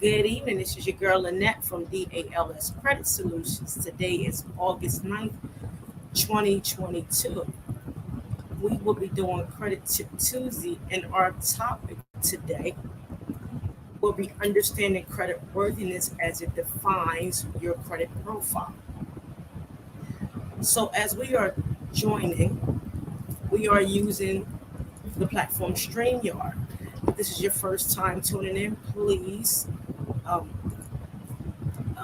Good evening. This is your girl Lynette from DALS Credit Solutions. Today is August 9th, 2022. We will be doing Credit Tip Tuesday, and our topic today will be understanding credit worthiness as it defines your credit profile. So, as we are joining, we are using the platform StreamYard. If this is your first time tuning in, please um,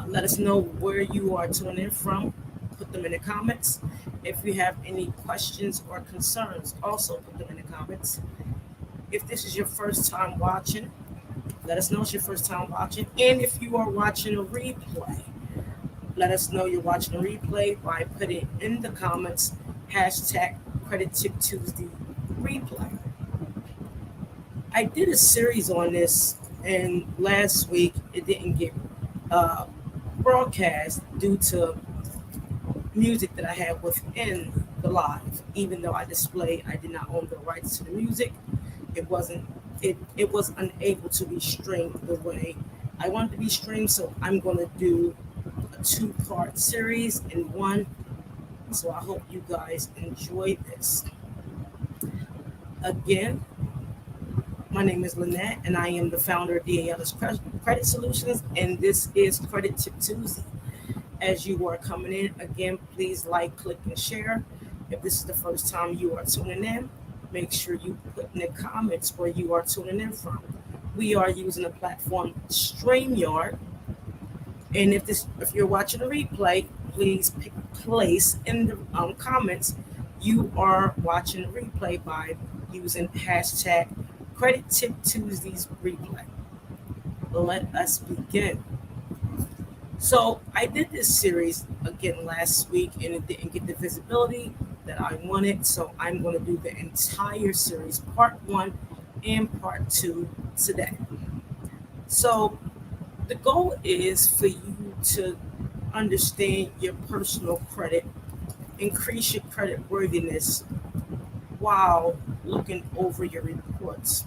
let us know where you are tuning in from. Put them in the comments. If you have any questions or concerns, also put them in the comments. If this is your first time watching, let us know it's your first time watching. And if you are watching a replay, let us know you're watching a replay by putting in the comments hashtag Credit Tip Tuesday replay. I did a series on this, and last week it didn't get uh, broadcast due to music that I had within the live. Even though I did not own the rights to the music. It was unable to be streamed the way I wanted to be streamed. So I'm going to do a 2-part series in one. So I hope you guys enjoy this. Again, my name is Lynette, and I am the founder of DALS Credit Solutions, and this is Credit Tip Tuesday. As you are coming in, again, please like, click, and share. If this is the first time you are tuning in, make sure you put in the comments where you are tuning in from. We are using the platform StreamYard, and if you're watching a replay, please place in the comments you are watching a replay by using hashtag Credit Tip Tuesdays replay. Let us begin. So I did this series again last week, and it didn't get the visibility that I wanted. So I'm going to do the entire series, part 1 and part 2 today. So the goal is for you to understand your personal credit, increase your credit worthiness while looking over your reports.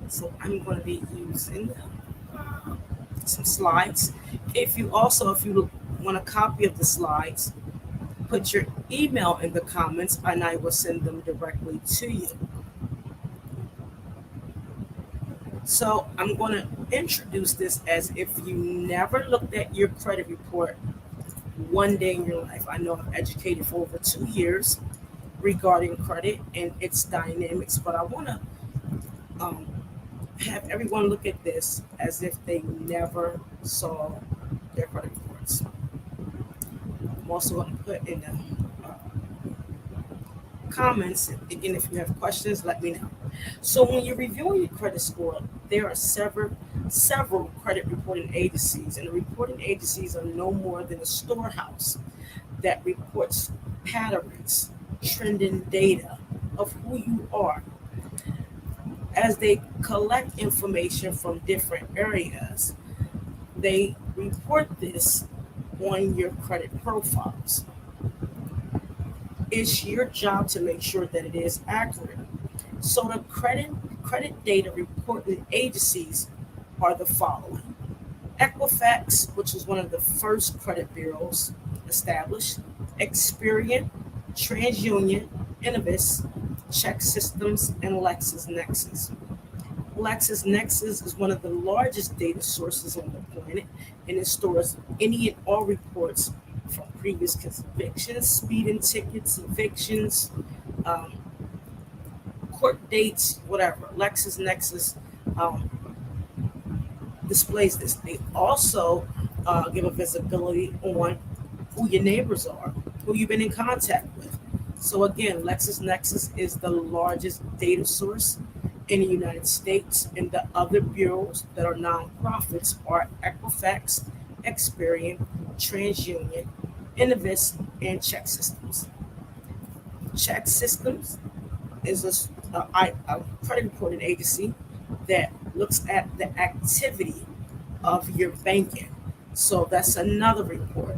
So I'm going to be using some slides. If you want a copy of the slides, put your email in the comments and I will send them directly to you. So I'm going to introduce this as if you never looked at your credit report one day in your life. I know I've educated for over 2 years regarding credit and its dynamics, but I want to have everyone look at this as if they never saw their credit reports. I'm also going to put in the comments, again, if you have questions, let me know. So when you're reviewing your credit score, there are several credit reporting agencies, and the reporting agencies are no more than a storehouse that reports patterns, trending data of who you are. As they collect information from different areas, they report this on your credit profiles. It's your job to make sure that it is accurate. So the credit data reporting agencies are the following: Equifax, which was one of the first credit bureaus established; Experian, TransUnion, Innovis, Check Systems, and LexisNexis. LexisNexis is one of the largest data sources on the planet, and it stores any and all reports from previous convictions, speeding tickets, evictions, court dates, whatever. LexisNexis displays this. They also give a visibility on who your neighbors are, who you've been in contact with. So again, LexisNexis is the largest data source in the United States, and the other bureaus that are nonprofits are Equifax, Experian, TransUnion, Innovis, and Check Systems. Check Systems is a credit reporting agency that looks at the activity of your banking. So that's another report.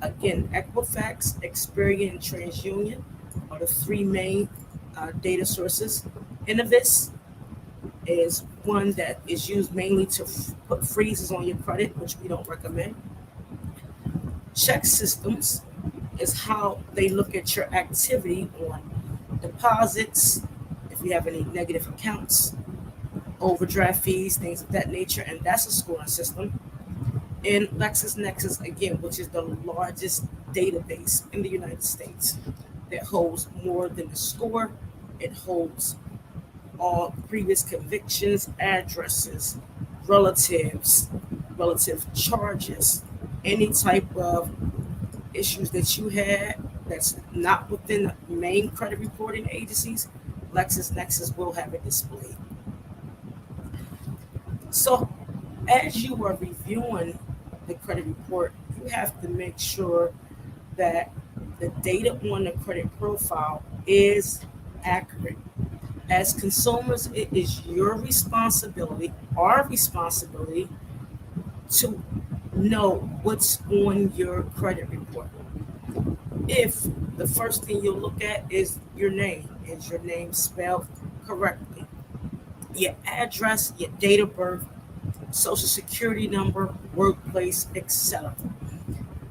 Again, Equifax, Experian, and TransUnion are the 3 main data sources. Innovis is one that is used mainly to put freezes on your credit, which we don't recommend. Check systems is how they look at your activity on deposits, if you have any negative accounts, overdraft fees, things of that nature, and that's a scoring system. And LexisNexis, again, which is the largest database in the United States that holds more than the score. It holds all previous convictions, addresses, relatives, relative charges, any type of issues that you had that's not within the main credit reporting agencies. LexisNexis will have it displayed. So, as you are reviewing the credit report, you have to make sure that the data on the credit profile is accurate. As consumers, it is your responsibility, our responsibility, to know what's on your credit report. If the first thing you'll look at is your name, is your name spelled correctly? Your address, your date of birth, social security number, workplace, etc.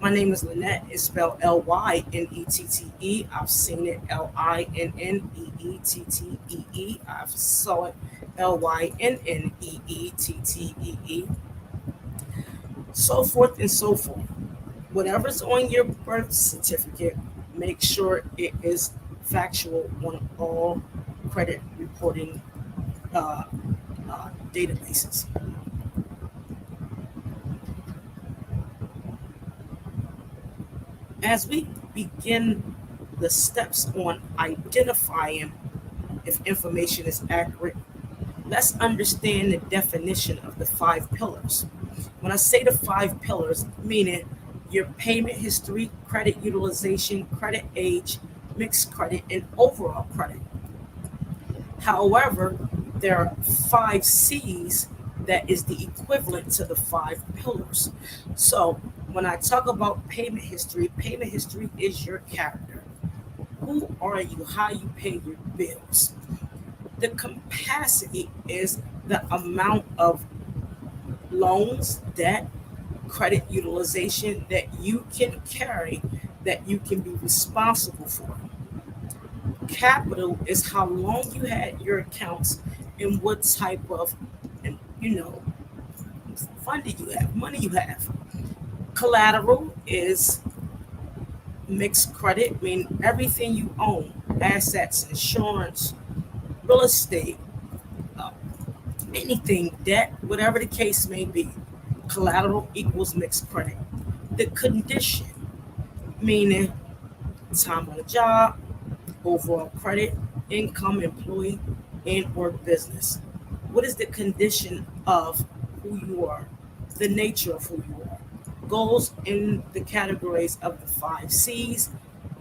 My name is Lynette. It's spelled Lynnette. I've seen it Linneettee. I've saw it Lynneettee. So forth and so forth. Whatever's on your birth certificate, make sure it is factual on all credit reporting databases. As we begin the steps on identifying if information is accurate, let's understand the definition of the 5 pillars. When I say the 5 pillars, meaning your payment history, credit utilization, credit age, mixed credit, and overall credit. However, there are 5 C's that is the equivalent to the 5 pillars. So when I talk about payment history is your character. Who are you? How you pay your bills. The capacity is the amount of loans, debt, credit utilization that you can carry, that you can be responsible for. Capital is how long you had your accounts and what type of, you know, funding you have, money you have. Collateral is mixed credit, I mean everything you own, assets, insurance, real estate, uh, anything, debt, whatever the case may be. Collateral equals mixed credit. The condition, meaning time on the job, overall credit, income, employee, and or business. What is the condition of who you are? The nature of who you are. Goes in the categories of the 5 C's,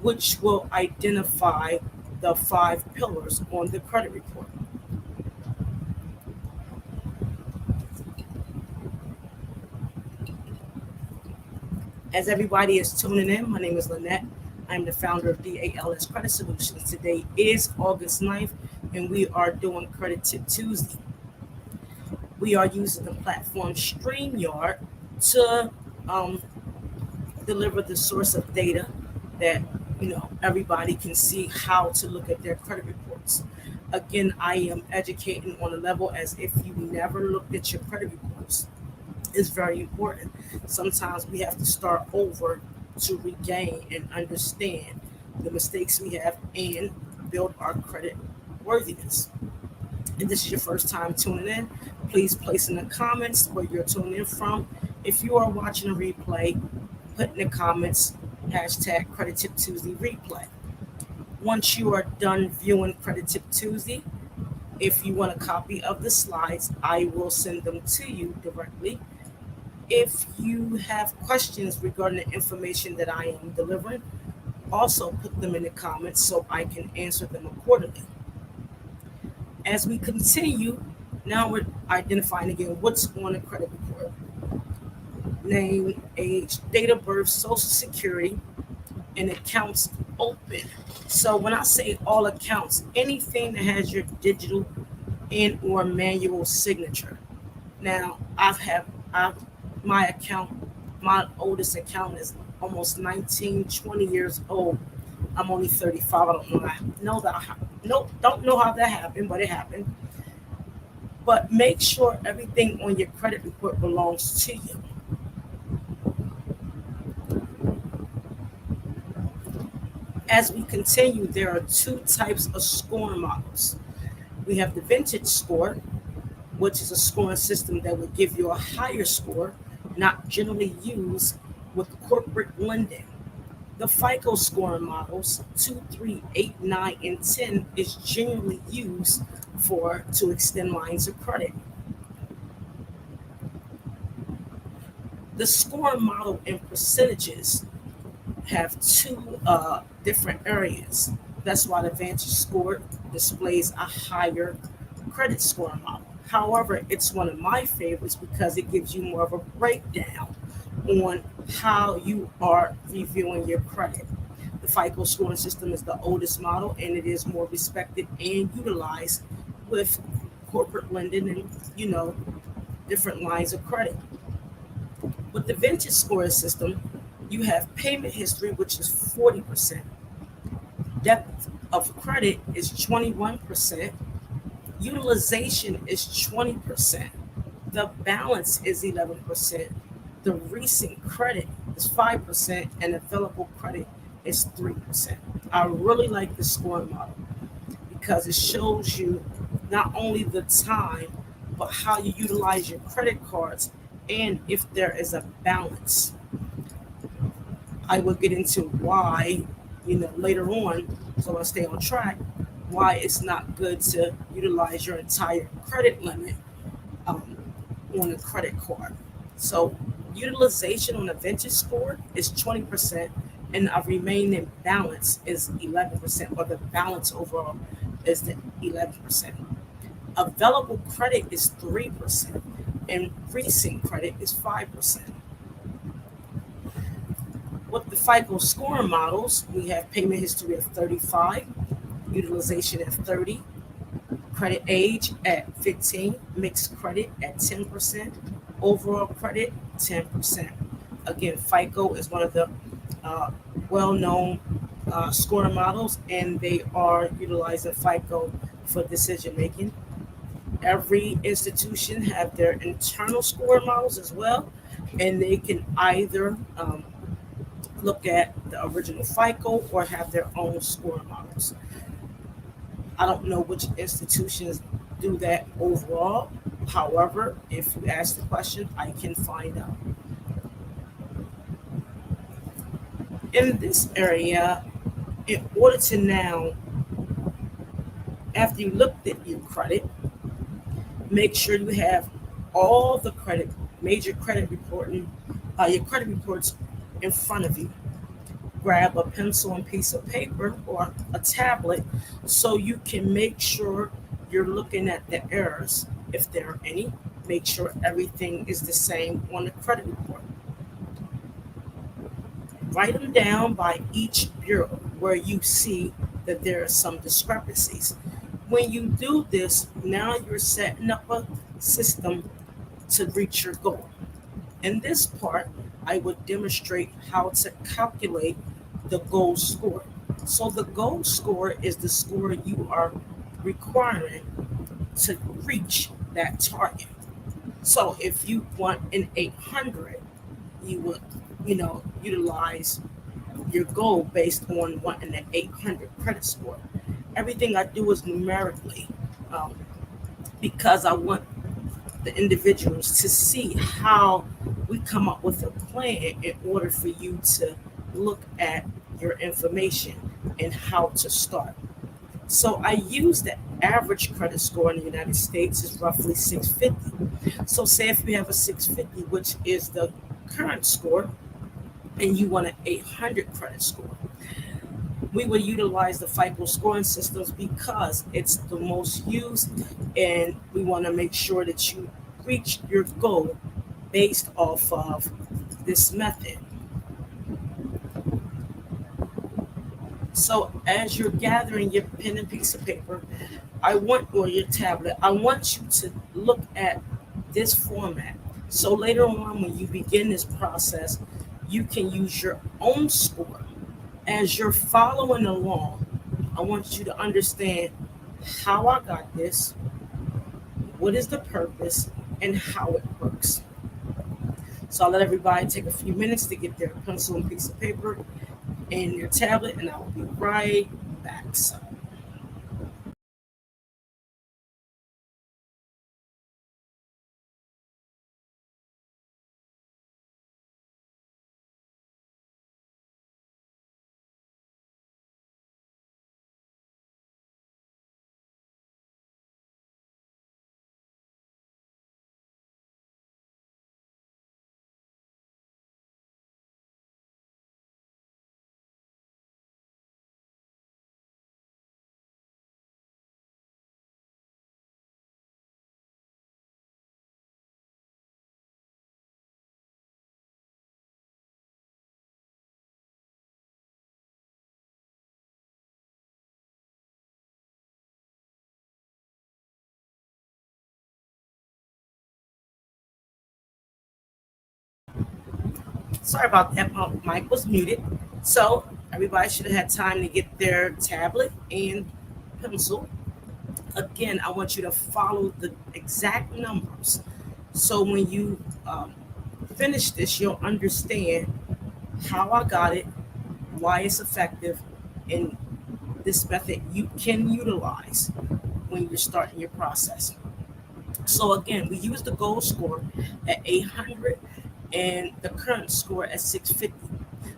which will identify the 5 pillars on the credit report. As everybody is tuning in, my name is Lynette. I'm the founder of DALS Credit Solutions. Today is August 9th, and we are doing Credit Tip Tuesday. We are using the platform StreamYard to deliver the source of data that everybody can see how to look at their credit reports. Again, I am educating on a level as if you never looked at your credit reports. It's very important. Sometimes we have to start over to regain and understand the mistakes we have and build our credit worthiness. If this is your first time tuning in, please place in the comments where you're tuning in from. If you are watching a replay, put in the comments hashtag Credit Tip Tuesday replay. Once you are done viewing Credit Tip Tuesday, if you want a copy of the slides, I will send them to you directly. If you have questions regarding the information that I am delivering, also put them in the comments so I can answer them accordingly. As we continue, now we're identifying again what's on the credit report. Name, age, date of birth, social security, and accounts open. So when I say all accounts, anything that has your digital and or manual signature. Now I've my account, my oldest account is almost 19, 20 years old. I'm only 35. I don't know that. Know that. Nope. Don't know how that happened, but it happened. But make sure everything on your credit report belongs to you. As we continue, there are two types of scoring models. We have the vintage score, which is a scoring system that would give you a higher score, not generally used with corporate lending. The Fico scoring models 2, 3, 8, 9, and 10 is generally used for to extend lines of credit. The scoring model and percentages have two different areas. That's why the Vantage score displays a higher credit score model. However, it's one of my favorites because it gives you more of a breakdown on how you are reviewing your credit. The FICO scoring system is the oldest model and it is more respected and utilized with corporate lending and, different lines of credit. With the vintage scoring system, you have payment history, which is 40%. Depth of credit is 21%. Utilization is 20%. The balance is 11%. The recent credit is 5%, and available credit is 3%. I really like the scoring model because it shows you not only the time, but how you utilize your credit cards and if there is a balance. I will get into why, later on, so I stay on track, why it's not good to utilize your entire credit limit um, on a credit card. So, utilization on a vintage score is 20%, and a remaining balance is 11%, or the balance overall is the 11%. Available credit is 3%, and recent credit is 5%. With the FICO scoring models, we have payment history of 35, utilization at 30, credit age at 15, mixed credit at 10%, overall credit 10%. Again, FICO is one of the well-known scoring models, and they are utilizing FICO for decision making. Every institution have their internal scoring models as well, and they can either look at the original FICO or have their own scoring models. I don't know which institutions do that overall. However, if you ask the question, I can find out. In this area, in order to now, after you looked at your credit, make sure you have all the major credit reporting, your credit reports in front of you. Grab a pencil and piece of paper or a tablet so you can make sure you're looking at the errors, if there are any. Make sure everything is the same on the credit report. Write them down by each bureau where you see that there are some discrepancies. When you do this, now you're setting up a system to reach your goal. In this part, I would demonstrate how to calculate the goal score. So the goal score is the score you are requiring to reach that target. So if you want an 800, you would, utilize your goal based on wanting an 800 credit score. Everything I do is numerically um, because I want the individuals to see how we come up with a plan in order for you to look at your information and how to start. So I use the average credit score in the United States is roughly 650. So say if you have a 650, which is the current score, and you want an 800 credit score, we will utilize the FICO scoring systems because it's the most used, and we want to make sure that you reach your goal based off of this method. So as you're gathering your pen and piece of paper, or your tablet, I want you to look at this format. So later on, when you begin this process, you can use your own score. As you're following along, I want you to understand how I got this, what is the purpose, and how it works. So I'll let everybody take a few minutes to get their pencil and piece of paper and your tablet, and I will be right back. So sorry about that. My mic was muted. So everybody should have had time to get their tablet and pencil. Again, I want you to follow the exact numbers. So when you finish this, you'll understand how I got it, why it's effective, and this method you can utilize when you're starting your process. So again, we use the goal score at 800 and the current score at 650.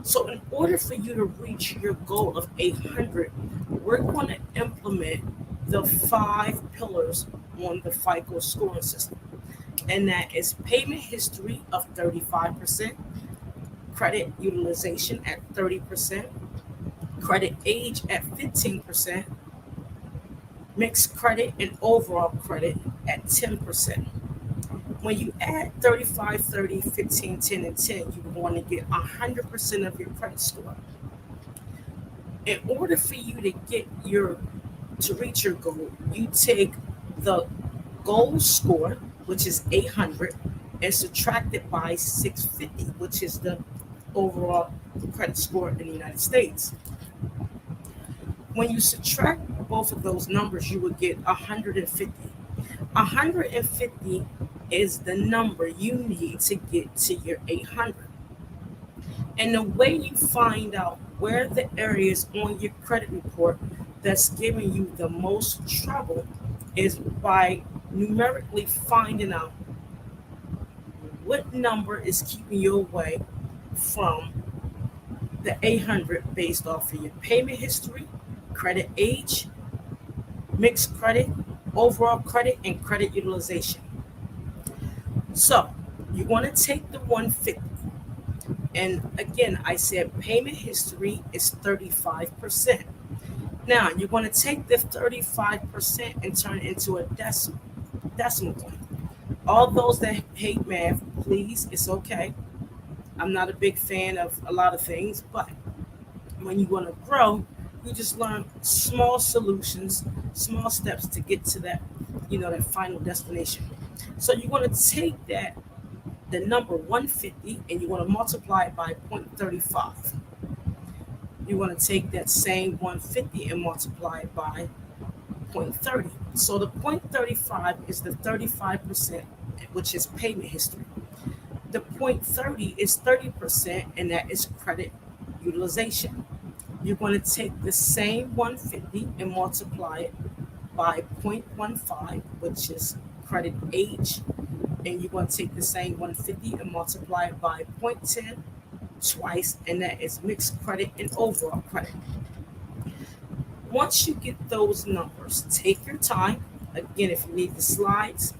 So in order for you to reach your goal of 800, we're going to implement the 5 pillars on the Fico scoring system. And that is payment history of 35%, credit utilization at 30%, credit age at 15%, mixed credit and overall credit at 10%. When you add 35, 30, 15, 10, and 10, you're going to get 100% of your credit score. In order for you to reach your goal, you take the goal score, which is 800, and subtract it by 650, which is the overall credit score in the United States. When you subtract both of those numbers, you would get 150. 150 is the number you need to get to your 800. And the way you find out where the areas on your credit report that's giving you the most trouble is by numerically finding out what number is keeping you away from the 800 based off of your payment history, credit age, mixed credit, overall credit, and credit utilization. So you want to take the 150. And again, I said payment history is 35%. Now you're going to take the 35% and turn it into a decimal point. All those that hate math, please, it's okay. I'm not a big fan of a lot of things, but when you want to grow, you just learn small solutions, small steps to get to that, that final destination. So you want to take the number 150, and you want to multiply it by 0.35. You want to take that same 150 and multiply it by 0.30. So the 0.35 is the 35%, which is payment history. The 0.30 is 30%, and that is credit utilization. You're going to take the same 150 and multiply it by 0.15, which is credit age, and you're going to take the same 150 and multiply it by 0.10 twice, and that is mixed credit and overall credit. Once you get those numbers, take your time. Again, if you need the slides,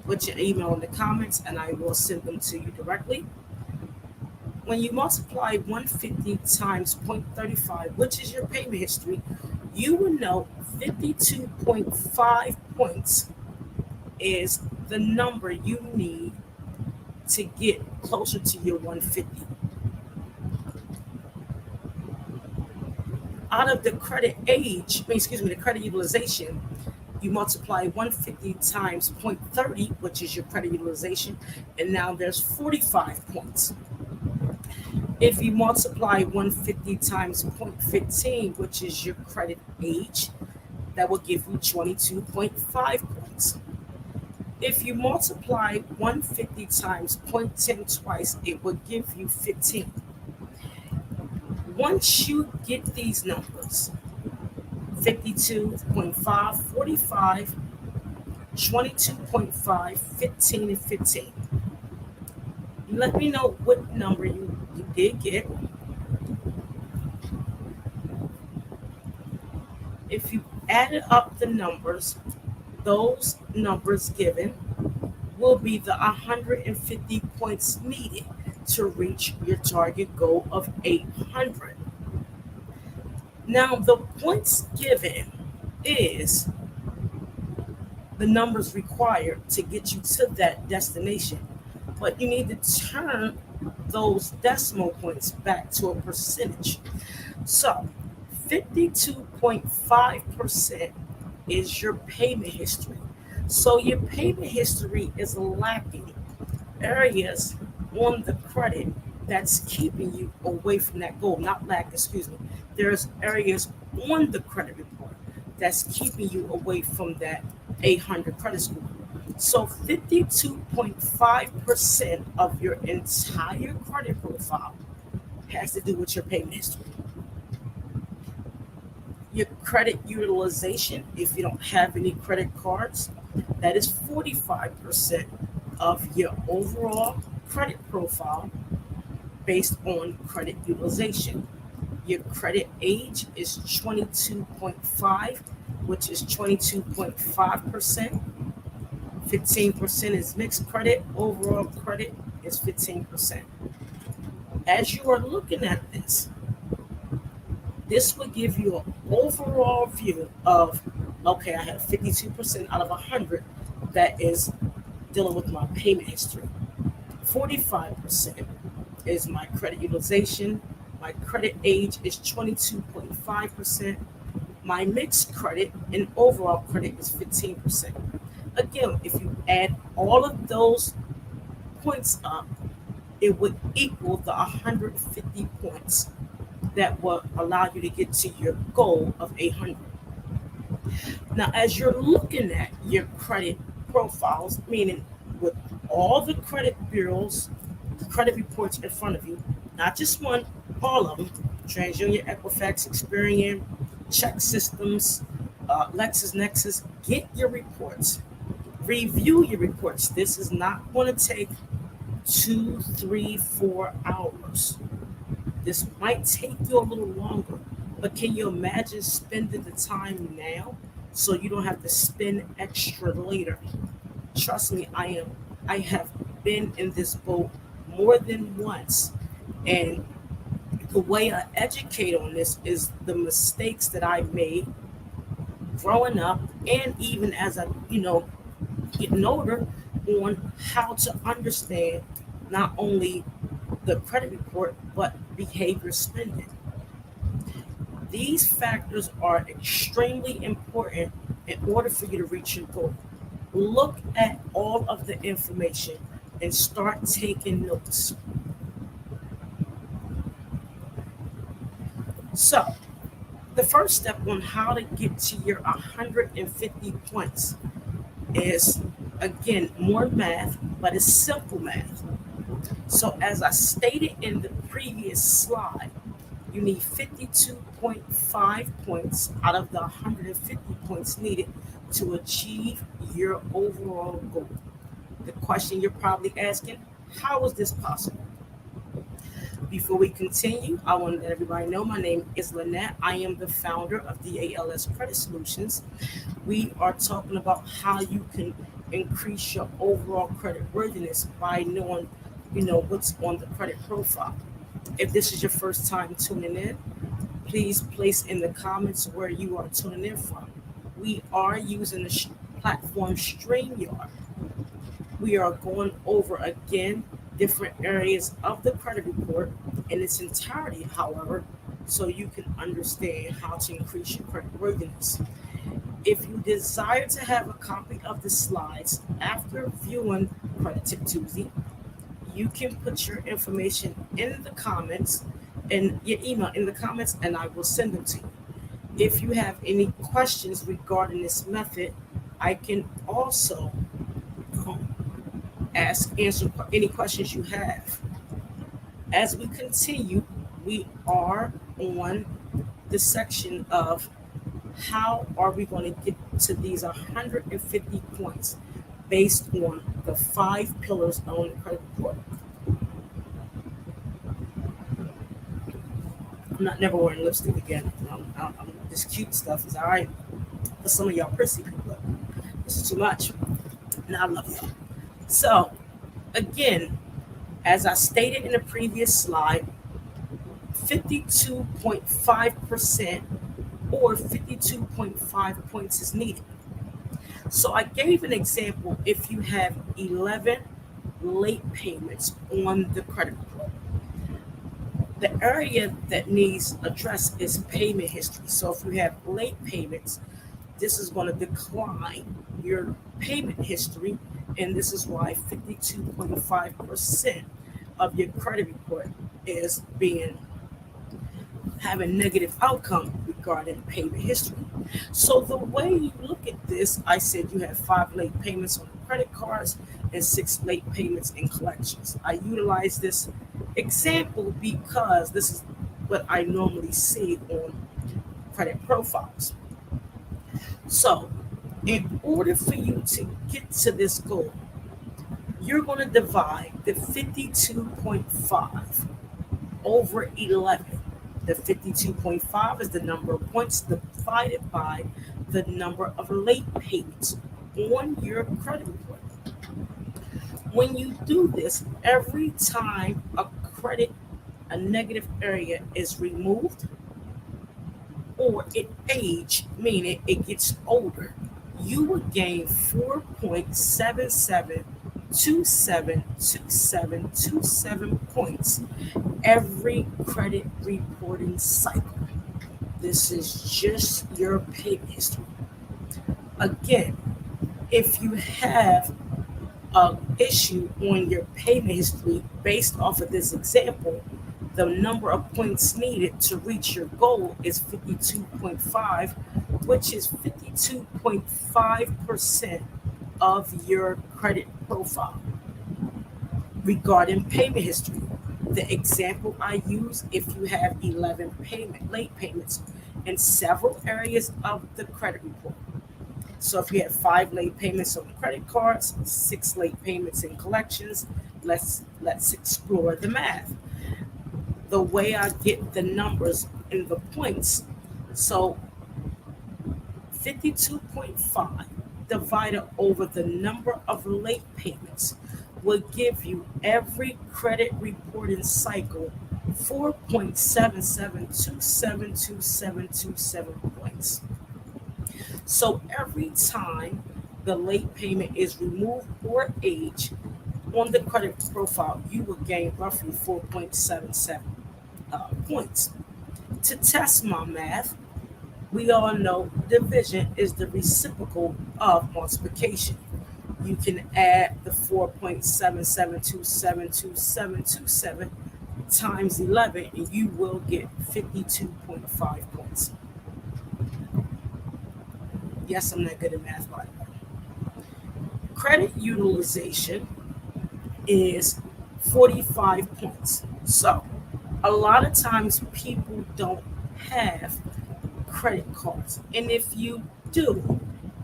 put your email in the comments and I will send them to you directly. When you multiply 150 times 0.35, which is your payment history, you will know 52.5 points is the number you need to get closer to your 150. Out of the credit age, the credit utilization, You multiply 150 times 0.30, which is your credit utilization, and now there's 45 points. If you multiply 150 times 0.15, which is your credit age, that will give you 22.5 points. If you multiply 150 times 0.10 twice, it will give you 15. Once you get these numbers, 52.5, 45, 22.5, 15, and 15, let me know what number you did get. If you added up the numbers, those numbers given will be the 150 points needed to reach your target goal of 800. Now, the points given is the numbers required to get you to that destination, but you need to turn those decimal points back to a percentage. So 52.5% is your payment history. So your payment history is lacking areas on the credit that's keeping you away from that goal. Not lack, excuse me. There's areas on the credit report that's keeping you away from that 800 credit score. So 52.5% of your entire credit profile has to do with your payment history. Your credit utilization, if you don't have any credit cards, that is 45% of your overall credit profile based on credit utilization. Your credit age is 22.5, which is 22.5%. 15% is mixed credit. Overall credit is 15%. As you are looking at this will give you an overall view of, okay, I have 52% out of 100 that is dealing with my payment history. 45% is my credit utilization. My credit age is 22.5%. My mixed credit and overall credit is 15%. Again, if you add all of those points up, it would equal the 150 points that will allow you to get to your goal of 800. Now, as you're looking at your credit profiles, meaning with all the credit bureaus, credit reports in front of you, not just one, all of them, TransUnion, Equifax, Experian, Check Systems, LexisNexis, get your reports. Review your reports. This is not going to take 2, 3, 4 hours. This might take you a little longer, but can you imagine spending the time now so you don't have to spend extra later? Trust me, I have been in this boat more than once, and the way I educate on this is the mistakes that I made growing up, and even as I, getting older, on how to understand not only the credit report but behavior spending. These factors are extremely important in order for you to reach your goal. Look at all of the information and start taking notes. So, the first step on how to get to your 150 points is, again, more math, but it's simple math. So, as I stated in the previous slide, you need 52.5 points out of the 150 points needed to achieve your overall goal. The question you're probably asking, how is this possible? Before we continue, I want to let everybody know my name is Lynette. I am the founder of DALS Credit Solutions. We are talking about how you can increase your overall credit worthiness by knowing, what's on the credit profile. If this is your first time tuning in, please place in the comments where you are tuning in from. We are using the platform StreamYard. We are going over again different areas of the credit report in its entirety, however, so you can understand how to increase your credit worthiness. If you desire to have a copy of the slides after viewing Credit Tip Tuesday, you can put your information in the comments and your email in the comments, and I will send them to you. If you have any questions regarding this method, I can also answer any questions you have. As we continue, we are on the section of how are we going to get to these 150 points based on the 5 pillars on the credit report. I'm not never wearing lipstick again. This cute stuff is all right for some of y'all prissy people, but this is too much. And I love y'all. So, again, as I stated in the previous slide, 52.5% or 52.5 points is needed. So I gave an example. If you have 11 late payments on the credit report, the area that needs addressed is payment history. So if you have late payments, this is going to decline your payment history, and this is why 52.5% of your credit report is having negative outcome regarding payment history. So the way you look at this, I said you have 5 late payments on the credit cards and 6 late payments in collections. I utilize this example because this is what I normally see on credit profiles. So in order for you to get to this goal, you're going to divide the 52.5 over 11. The 52.5 is the number of points divided by the number of late payments on your credit report. When you do this, every time a negative area is removed or it aged, meaning it gets older, you will gain 4.77272727 points every credit reporting cycle. This is just your payment history. Again, if you have an issue on your payment history based off of this example, the number of points needed to reach your goal is 52.5, which is 52.5% of your credit profile. Regarding payment history, the example I use, if you have 11 late payments in several areas of the credit report. So if you have 5 late payments on the credit cards, 6 late payments in collections, let's explore the math. The way I get the numbers in the points, so 52.5 divided over the number of late payments will give you every credit reporting cycle 4.77272727 points. So every time the late payment is removed or aged on the credit profile, you will gain roughly 4.77 points. To test my math, we all know division is the reciprocal of multiplication. You can add the 4.77272727 times 11, and you will get 52.5 points. Yes, I'm not good at math, by the way. Credit utilization is 45 points. So a lot of times people don't have credit cards. And if you do,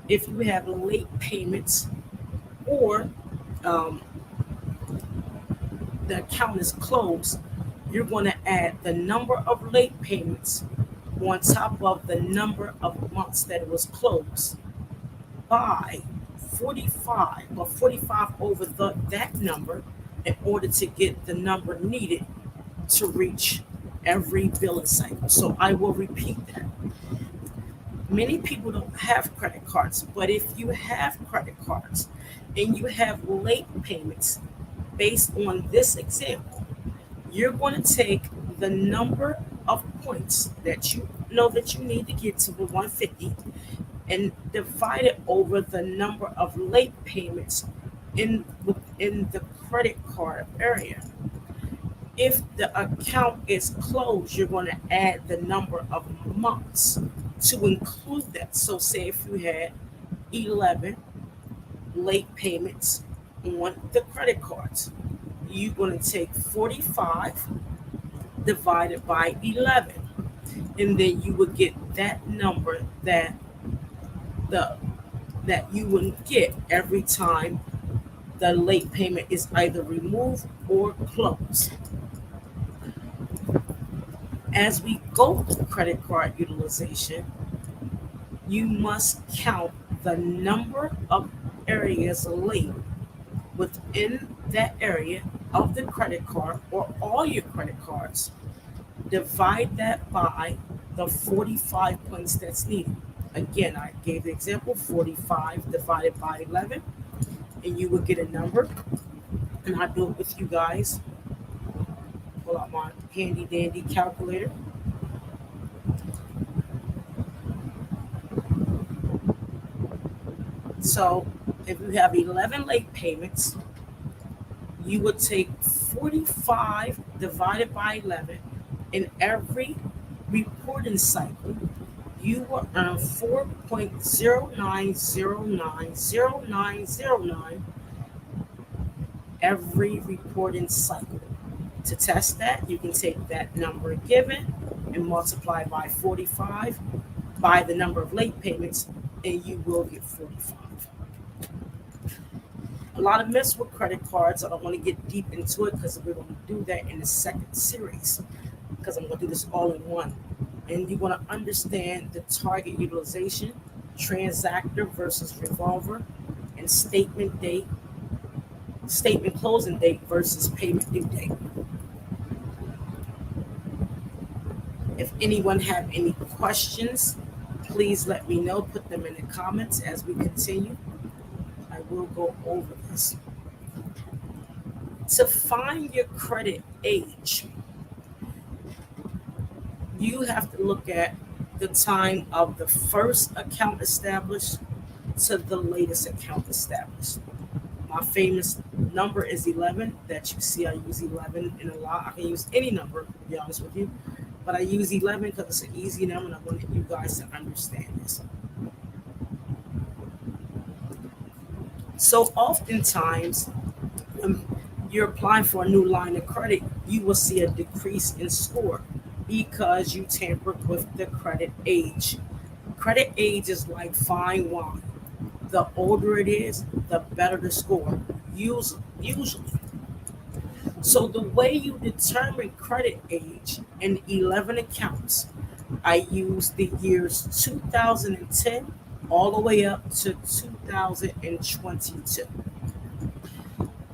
if you have late payments or the account is closed, you're going to add the number of late payments on top of the number of months that it was closed by 45 or 45 over that number in order to get the number needed to reach every billing cycle. So I will repeat that. Many people don't have credit cards, but if you have credit cards and you have late payments based on this example, you're going to take the number of points that you know that you need to get to the 150 and divide it over the number of late payments within the credit card area. If the account is closed, you're going to add the number of months to include that. So, say if you had 11 late payments on the credit cards, you're going to take 45 divided by 11, and then you would get that number the that you would get every time the late payment is either removed or closed. As we go through credit card utilization, you must count the number of areas late within that area of the credit card or all your credit cards. Divide that by the 45 points that's needed. Again, I gave the example 45 divided by 11, and you will get a number. And I do it with you guys. Pull out my handy dandy calculator. So if you have 11 late payments, you would take 45 divided by 11. In every reporting cycle, you will earn 4.09090909 every reporting cycle. To test that, you can take that number given and multiply by 45 by the number of late payments, and you will get 45. A lot of myths with credit cards. I don't want to get deep into it because we're going to do that in the second series, because I'm going to do this all in one. And you want to understand the target utilization, transactor versus revolver, and statement closing date versus payment due date. If anyone have any questions, please let me know. Put them in the comments as we continue. I will go over this. To find your credit age, you have to look at the time of the first account established to the latest account established. My famous number is 11 that you see. I use 11 in a lot. I can use any number, to be honest with you, but I use 11 because it's an easy number and I want you guys to understand this. So oftentimes, when you're applying for a new line of credit, you will see a decrease in score because you tampered with the credit age. Credit age is like fine wine. The older it is, the better the score, usually. So the way you determine credit age in 11 accounts, I use the years 2010 all the way up to 2022.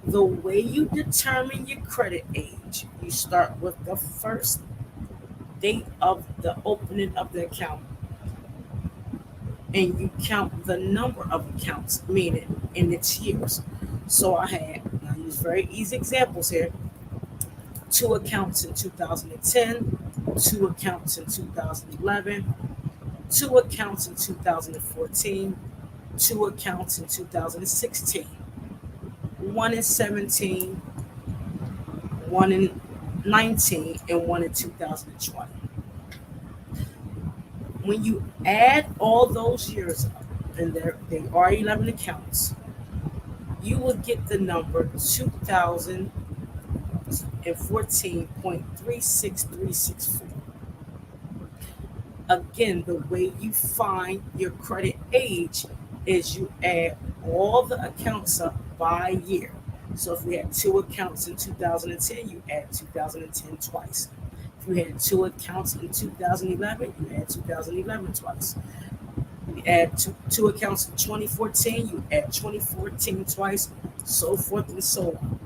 The way you determine your credit age, you start with the first date of the opening of the account, and you count the number of accounts, meaning in its years. So I use very easy examples here. 2 accounts in 2010, 2 accounts in 2011, 2 accounts in 2014, 2 accounts in 2016, 1 in 17, 1 in 19, and 1 in 2020. When you add all those years up, and they are 11 accounts, you will get the number 2014.36364. Again, the way you find your credit age is you add all the accounts up by year. So if we had 2 accounts in 2010, you add 2010 twice. If you had 2 accounts in 2011, you add 2011 twice. You add two accounts in 2014, you add 2014 twice, so forth and so on.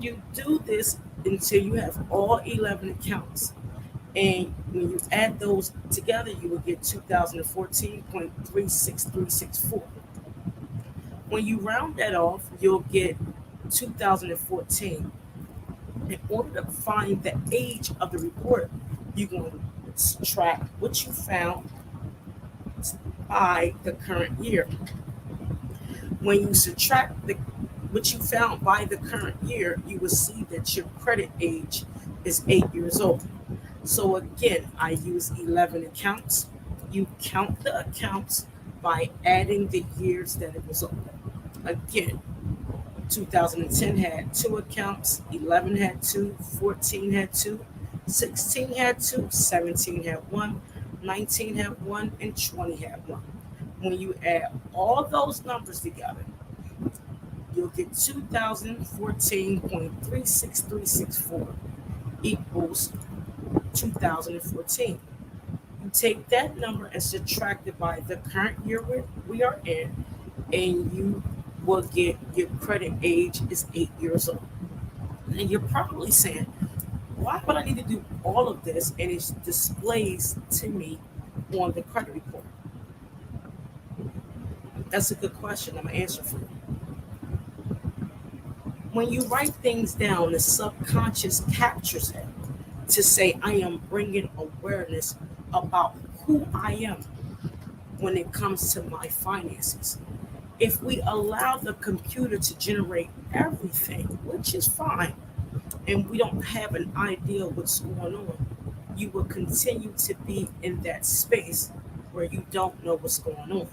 You do this until you have all 11 accounts. And when you add those together, you will get 2014.36364. When you round that off, you'll get 2014. In order to find the age of the report, you're going to subtract what you found by the current year. When you subtract what you found by the current year, you will see that your credit age is 8 years old. So again, I use 11 accounts. You count the accounts by adding the years that it was open. Again, 2010 had two accounts, 11 had two, 14 had two, 16 had two, 17 had one, 19 had one, and 20 had one. When you add all those numbers together, you'll get 2014.36364 equals 2014. You take that number and subtract it by the current year we are in, and you will get your credit age is 8 years old. And you're probably saying, why would I need to do all of this? And it displays to me on the credit report. That's a good question. I'm going to answer for you. When you write things down, the subconscious captures it to say, I am bringing awareness about who I am when it comes to my finances. If we allow the computer to generate everything, which is fine, and we don't have an idea what's going on, you will continue to be in that space where you don't know what's going on.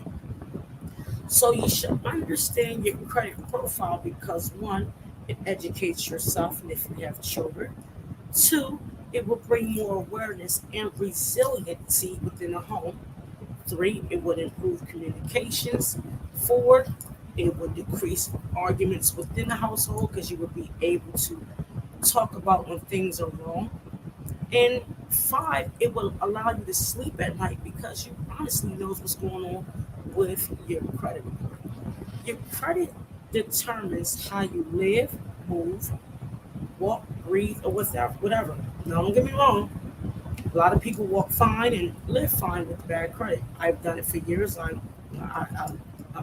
So you should understand your credit profile because one, it educates yourself, and if you have children. Two, it will bring more awareness and resiliency within a home. Three, it would improve communications. Four, it would decrease arguments within the household because you would be able to talk about when things are wrong. And five, it will allow you to sleep at night because you honestly knows what's going on with your credit report. Your credit determines how you live, move, walk, breathe, or whatever. Now, don't get me wrong. A lot of people walk fine and live fine with bad credit. I've done it for years. I'm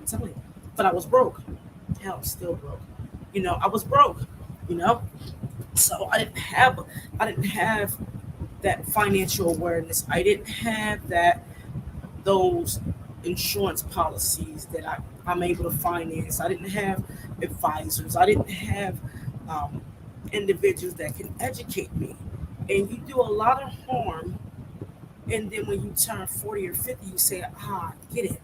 telling you. But I was broke. Hell, still broke. I was broke. You know, so I didn't have that financial awareness. I didn't have those insurance policies that I'm able to finance. I didn't have advisors. I didn't have individuals that can educate me. And you do a lot of harm. And then when you turn 40 or 50, you say, I get it.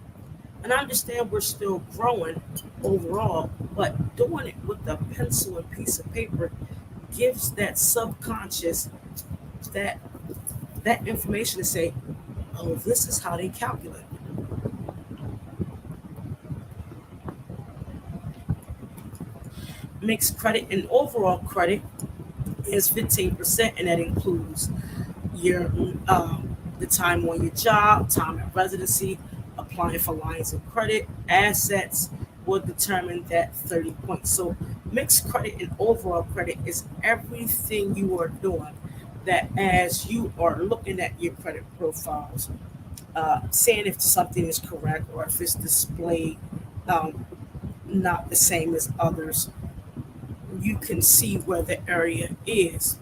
And I understand we're still growing overall, but doing it with a pencil and piece of paper gives that subconscious that information to say, oh, this is how they calculate. Mixed credit and overall credit is 15%, and that includes your the time on your job, time at residency, applying for lines of credit, assets will determine that 30 points. So mixed credit and overall credit is everything you are doing that as you are looking at your credit profiles, seeing if something is correct or if it's displayed um, not the same as others, you can see where the area is.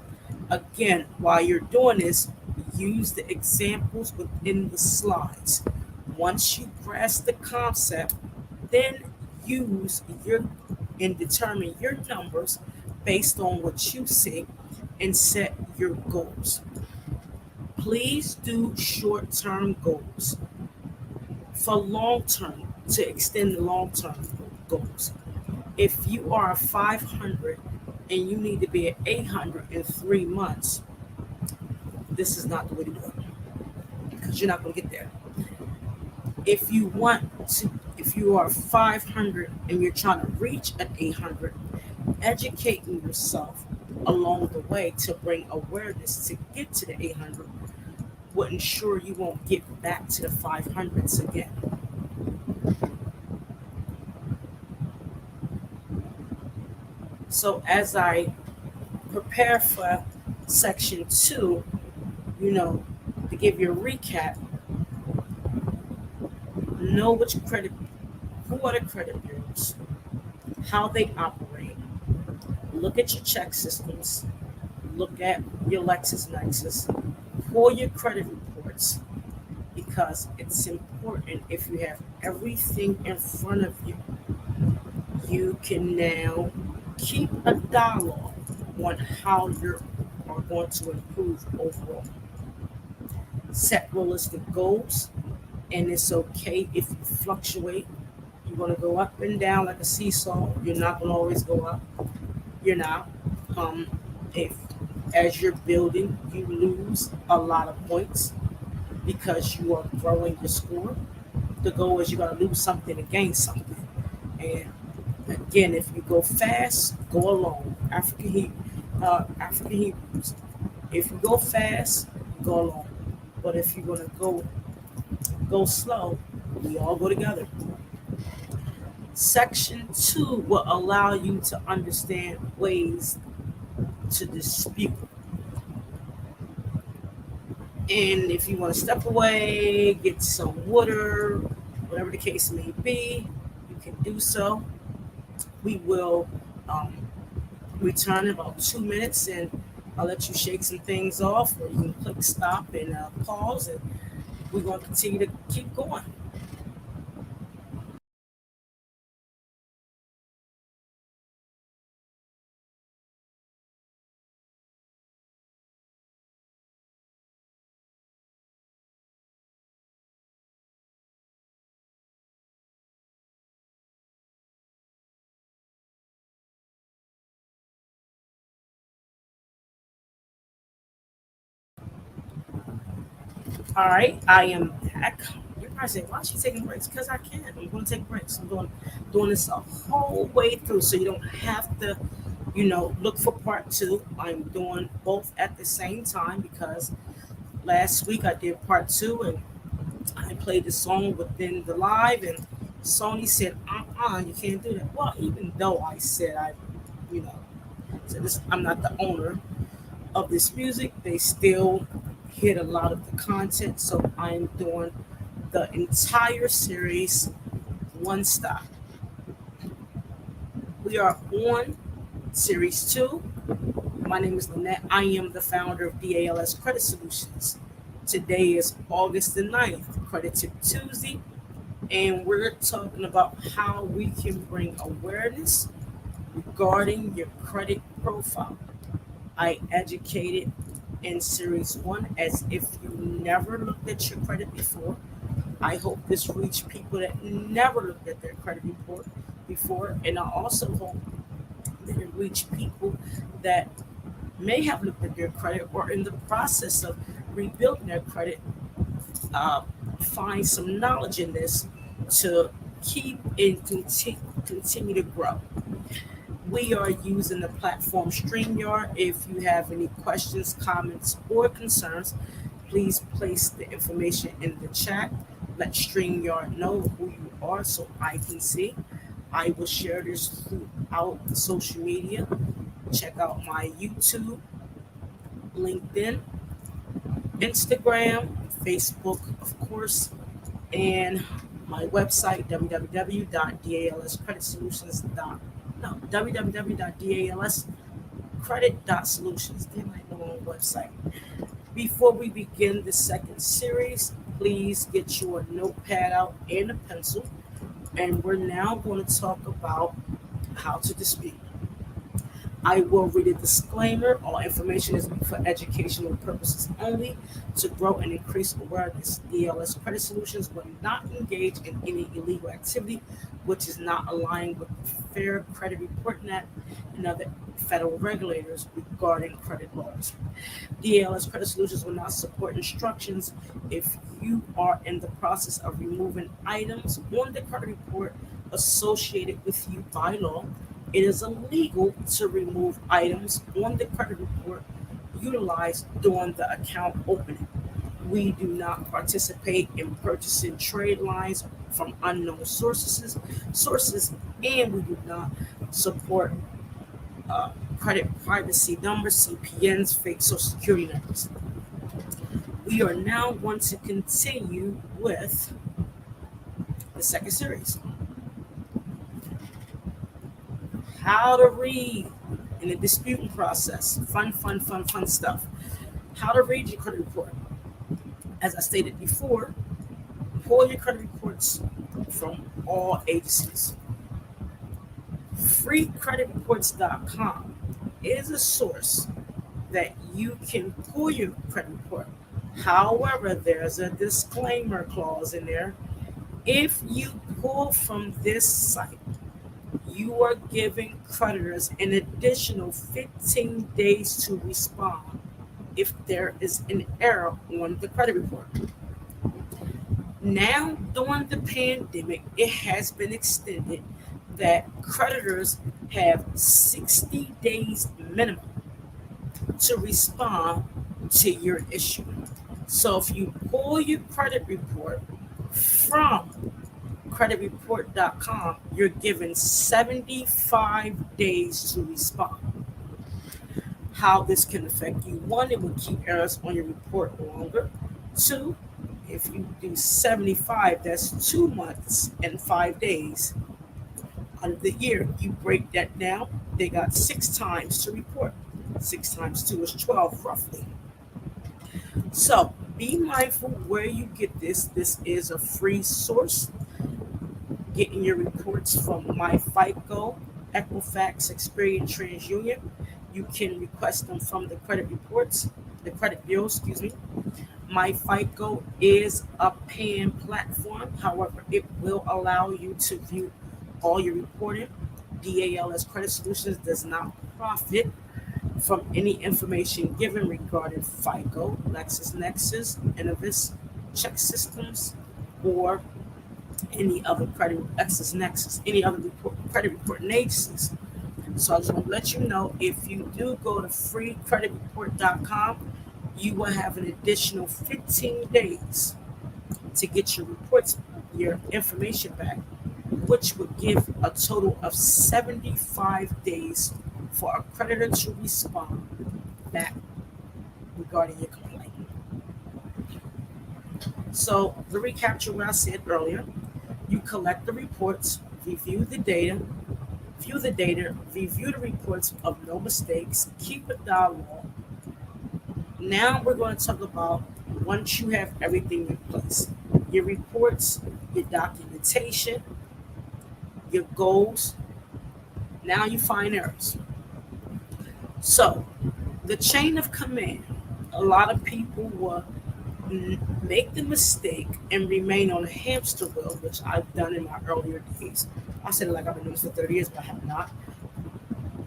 Again, while you're doing this, use the examples within the slides. Once you grasp the concept, then use your and determine your numbers based on what you see and set your goals. Please do short-term goals for long-term to extend the long-term goals. If you are a 500 and you need to be at 800 in 3 months, this is not the way to do it because you're not going to get there. If you are 500 and you're trying to reach an 800, educating yourself along the way to bring awareness to get to the 800 will ensure you won't get back to the 500s again. So as I prepare for section 2, to give you a recap, know which who are the credit bureaus, how they operate, look at your check systems, look at your LexisNexis, pull your credit reports, because it's important. If you have everything in front of you, you can now keep a dialogue on how you are going to improve overall. Set realistic goals, and it's okay if you fluctuate. You're going to go up and down like a seesaw. You're not going to always go up. You're not. Um, if as you're building, you lose a lot of points because you are growing your score. The goal is you got to lose something to gain something. And again, if you go fast, go alone. African Hebrews. If you go fast, go alone. But if you're gonna go slow, we all go together. Section 2 will allow you to understand ways to dispute. And if you want to step away, get some water, whatever the case may be, you can do so. We will return in about 2 minutes, and I'll let you shake some things off, or you can click stop and pause, and we're going to continue to keep going. All right, I am back. You're probably saying, why is she taking breaks? Because I can. I'm going to take breaks. I'm doing this a whole way through, so you don't have to, look for part two. I'm doing both at the same time because last week I did part two, and I played the song within the live, and Sony said, you can't do that. Well, even though I said you know, said this, I'm not the owner of this music, they still hit a lot of the content. So I'm doing the entire series one stop. We are on series two. My name is Lynette. I am the founder of DALS Credit Solutions. Today is August the 9th, Credit Tip Tuesday, and we're talking about how we can bring awareness regarding your credit profile. I educated in series one as if you never looked at your credit before. I hope this reached people that never looked at their credit report before, and I also hope that it reached people that may have looked at their credit or in the process of rebuilding their credit, uh, find some knowledge in this to keep and continue to grow. We are using the platform StreamYard. If you have any questions, comments, or concerns, please place the information in the chat. Let StreamYard know who you are so I can see. I will share this throughout social media. Check out my YouTube, LinkedIn, Instagram, Facebook, of course, and my website, www.dalscreditsolutions.com. No, www.dalscredit.solutions. They're my own website. Before we begin the second series, please get your notepad out and a pencil. And we're now going to talk about how to dispute. I will read a disclaimer. All information is for educational purposes only. To grow and increase awareness, DLS Credit Solutions will not engage in any illegal activity which is not aligned with the Fair Credit Reporting Act and other federal regulators regarding credit laws. DLS Credit Solutions will not support instructions if you are in the process of removing items on the credit report associated with you by law. It is illegal to remove items on the credit report utilized during the account opening. We do not participate in purchasing trade lines from unknown sources, and we do not support credit privacy numbers, CPNs, fake social security numbers. We are now going to continue with the second series. How to read in the disputing process. Fun stuff. How to read your credit report. As I stated before, pull your credit reports from all agencies. FreeCreditReports.com is a source that you can pull your credit report. However, there's a disclaimer clause in there. If you pull from this site, you are giving creditors an additional 15 days to respond if there is an error on the credit report. Now, during the pandemic, it has been extended that creditors have 60 days minimum to respond to your issue. So if you pull your credit report from creditworthiness.com, you're given 75 days to respond. How this can affect you: one, it will keep errors on your report longer. Two, if you do 75, that's 2 months and 5 days out of the year. You break that down, they got 6 times to report. 6 times 2 is 12, roughly. So be mindful where you get this. This is a free source. Getting your reports from My Fico, Equifax, Experian, TransUnion. You can request them from the credit bureau, excuse me. My Fico is a paying platform. However, it will allow you to view all your reporting. DALS Credit Solutions does not profit from any information given regarding Fico, LexisNexis, Innovis, check systems, or any other any other credit reporting agencies. So I just want to let you know, if you do go to freecreditreport.com, you will have an additional 15 days to get your reports, your information back, which would give a total of 75 days for a creditor to respond back regarding your complaint. So to recapture what I said earlier, you collect the reports, review the data, review the reports of no mistakes, keep a dialogue. Now we're going to talk about, once you have everything in place, your reports, your documentation, your goals, now you find errors. So the chain of command, a lot of people will make the mistake and remain on a hamster wheel, which I've done in my earlier days. I said it like I've been doing this for 30 years, but I have not.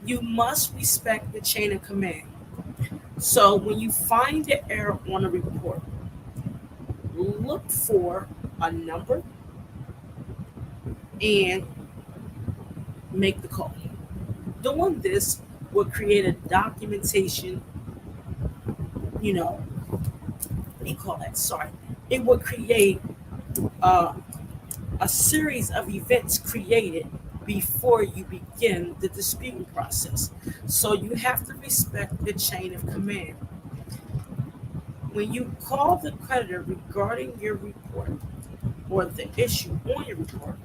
You must respect the chain of command. So when you find the error on a report, look for a number and make the call. Doing this will create a documentation, what do you call that? Sorry. It will create a series of events created before you begin the disputing process. So you have to respect the chain of command. When you call the creditor regarding your report or the issue on your report,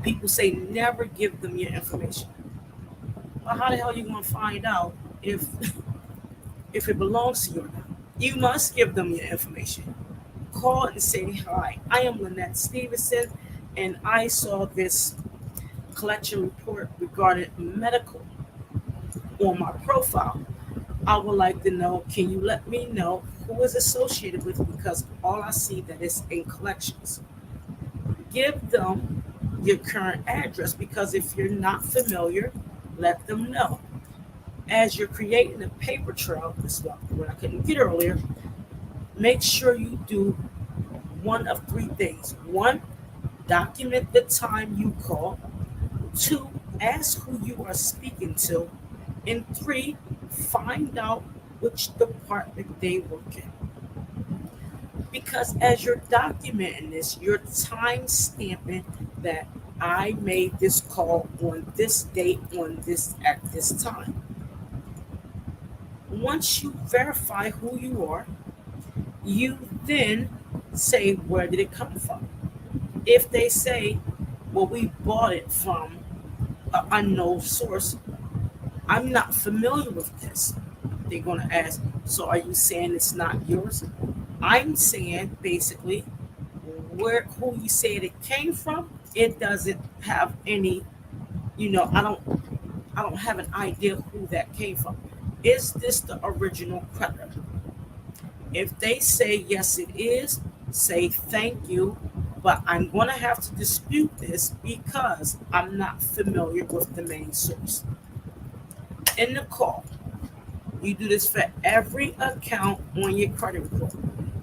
people say never give them your information. Well, how the hell are you going to find out if it belongs to you or not? You must give them your information. Call and say, hi, I am Lynette Stevenson, and I saw this collection report regarding medical on my profile. I would like to know, can you let me know who is associated with it, because all I see that is in collections. Give them your current address, because if you're not familiar, let them know. As you're creating a paper trail, this is what I couldn't get earlier, make sure you do one of three things. One, document the time you call. Two, ask who you are speaking to. And three, find out which department they work in. Because as you're documenting this, you're time stamping that I made this call on this date, on this at this time. Once you verify who you are, you then say, where did it come from? If they say, well, we bought it from an unknown source, I'm not familiar with this. They're going to ask, so are you saying it's not yours? I'm saying, basically, where who you said it came from, it doesn't have any, I don't have an idea who that came from. Is this the original creditor? If they say yes, it is, say thank you, but I'm going to have to dispute this because I'm not familiar with the main source. In the call, you do this for every account on your credit report.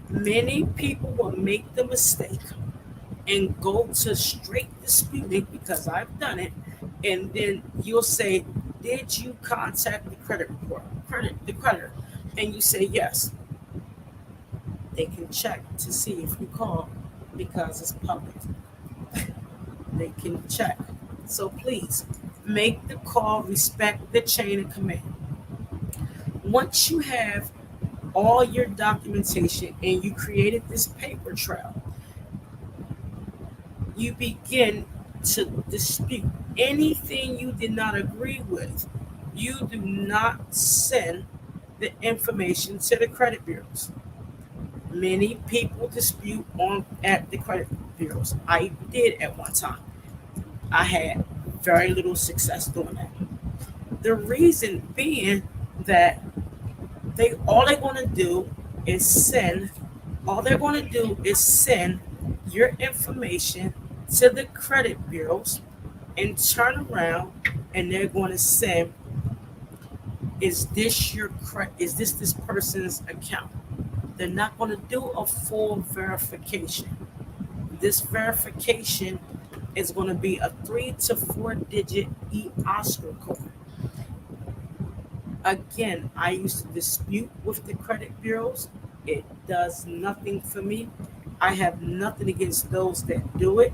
Many people will make the mistake and go to straight disputing because I've done it, and then you'll say, "Did you contact the credit report, the creditor?" And you say yes. They can check to see if you call because it's public. They can check. So please make the call, respect the chain of command. Once you have all your documentation and you created this paper trail, you begin to dispute anything you did not agree with. You do not send the information to the credit bureaus. Many people dispute on at the credit bureaus. I did at one time. I had very little success doing that. The reason being that they're going to do is send all they're going to do is send your information to the credit bureaus and turn around and they're going to say, is this person's account? They're not going to do a full verification. This verification is going to be a 3 to 4 digit Oscar code. Again, I used to dispute with the credit bureaus. It does nothing for me. I have nothing against those that do it.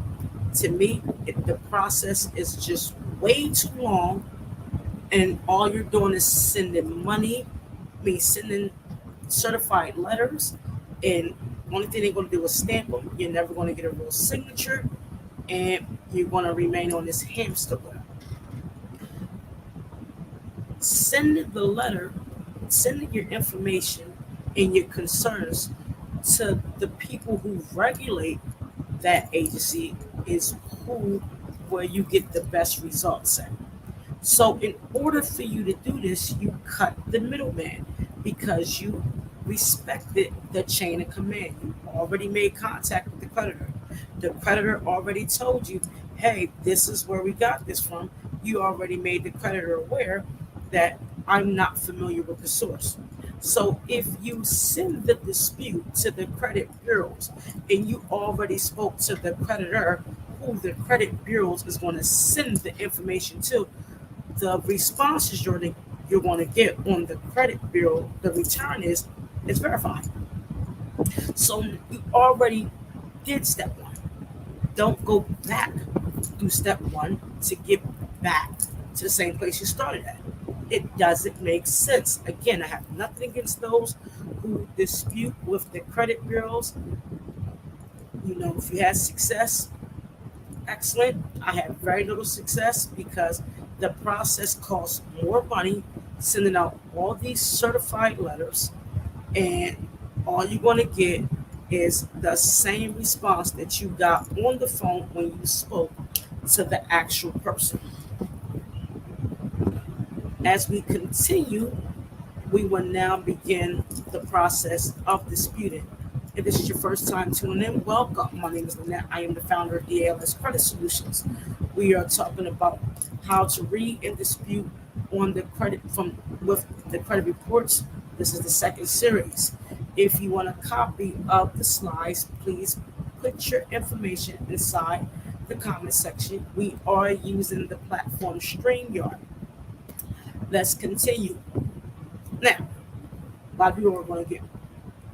To me, the process is just way too long, and all you're doing is sending money, sending certified letters, and only thing they're going to do is stamp them. You're never going to get a real signature, and you're going to remain on this hamster wheel. Sending the letter, sending your information and your concerns to the people who regulate that agency is where you get the best results at. So in order for you to do this, you cut the middleman because you respected the chain of command. You already made contact with the creditor. The creditor already told you, hey, this is where we got this from. You already made the creditor aware that I'm not familiar with the source. So if you send the dispute to the credit bureaus and you already spoke to the creditor who the credit bureaus is going to send the information to, the responses you're going to get on the credit bureau, the return is verified. So you already did step one. Don't go back through step one to get back to the same place you started at. It doesn't make sense. Again, I have nothing against those who dispute with the credit bureaus. If you had success, excellent. I have very little success because the process costs more money sending out all these certified letters, and all you're going to get is the same response that you got on the phone when you spoke to the actual person. As we continue, we will now begin the process of disputing. If this is your first time tuning in, welcome. My name is Lynette. I am the founder of DALS Credit Solutions. We are talking about how to read and dispute on the credit with the credit reports. This is the second series. If you want a copy of the slides, please put your information inside the comment section. We are using the platform StreamYard. Let's continue. Now, a lot of people are going to get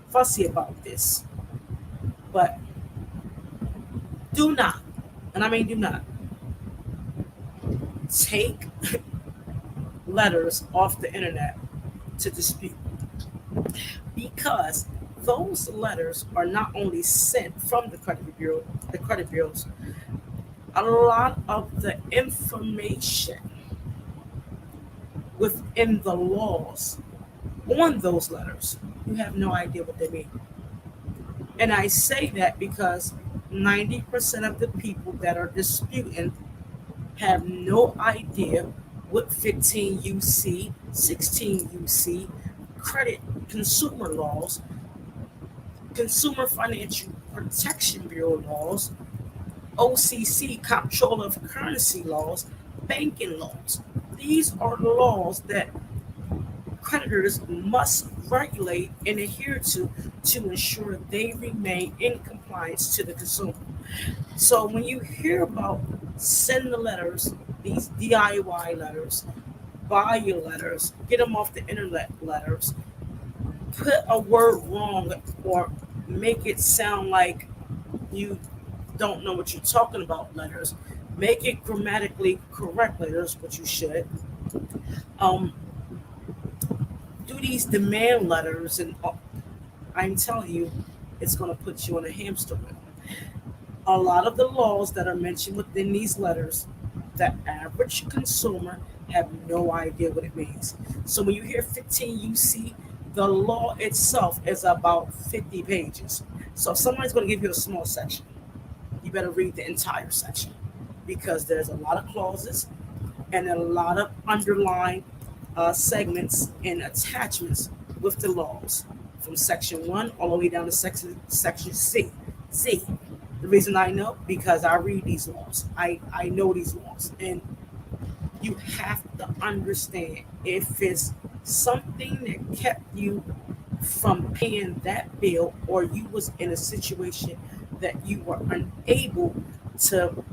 fussy about this, but do not, and I mean do not, take letters off the internet to dispute, because those letters are not only sent from the credit bureaus, a lot of the information within the laws on those letters, you have no idea what they mean. And I say that because 90% of the people that are disputing have no idea what 15 UC, 16 UC, credit consumer laws, Consumer Financial Protection Bureau laws, OCC, Comptroller of Currency laws, banking laws. These are the laws that creditors must regulate and adhere to ensure they remain in compliance to the consumer. So when you hear about send the letters, these DIY letters, buy your letters, get them off the internet letters, put a word wrong or make it sound like you don't know what you're talking about letters, make it grammatically correct letters, which you should. Um, do these demand letters, and I'm telling you, it's going to put you on a hamster wheel. A lot of the laws that are mentioned within these letters, the average consumer have no idea what it means. So when you hear 15 UC, the law itself is about 50 pages. So if somebody's going to give you a small section, you better read the entire section because there's a lot of clauses and a lot of underlying segments and attachments with the laws from section 1 all the way down to section C. Z. The reason I know because I read these laws. I know these laws. And you have to understand if it's something that kept you from paying that bill or you was in a situation that you were unable to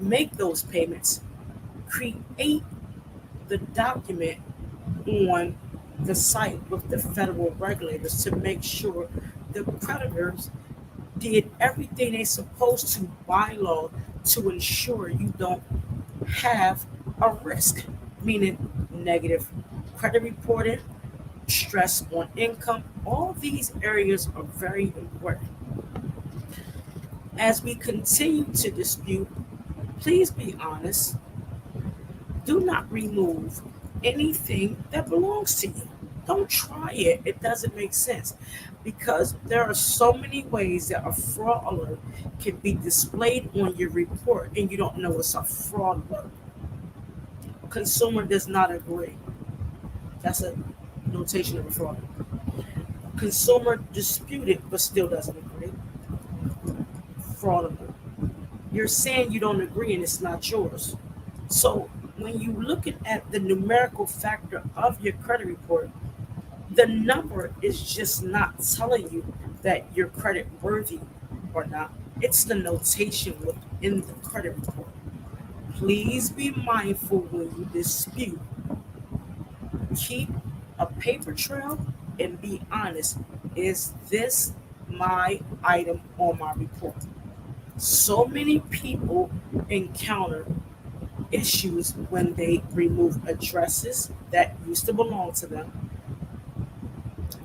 make those payments, create the document on the site with the federal regulators to make sure the creditors did everything they're supposed to by law to ensure you don't have a risk, meaning negative credit reporting, stress on income. All these areas are very important. As we continue to dispute, please be honest. Do not remove anything that belongs to you. Don't try it. It doesn't make sense because there are so many ways that a fraud alert can be displayed on your report and you don't know it's a fraud alert. Consumer does not agree. That's a notation of a fraud. Consumer disputed but still doesn't agree. Fraud alert. You're saying you don't agree and it's not yours. So when you look at the numerical factor of your credit report, the number is just not telling you that you're credit worthy or not. It's the notation within the credit report. Please be mindful when you dispute. Keep a paper trail and be honest. Is this my item on my report? So many people encounter issues when they remove addresses that used to belong to them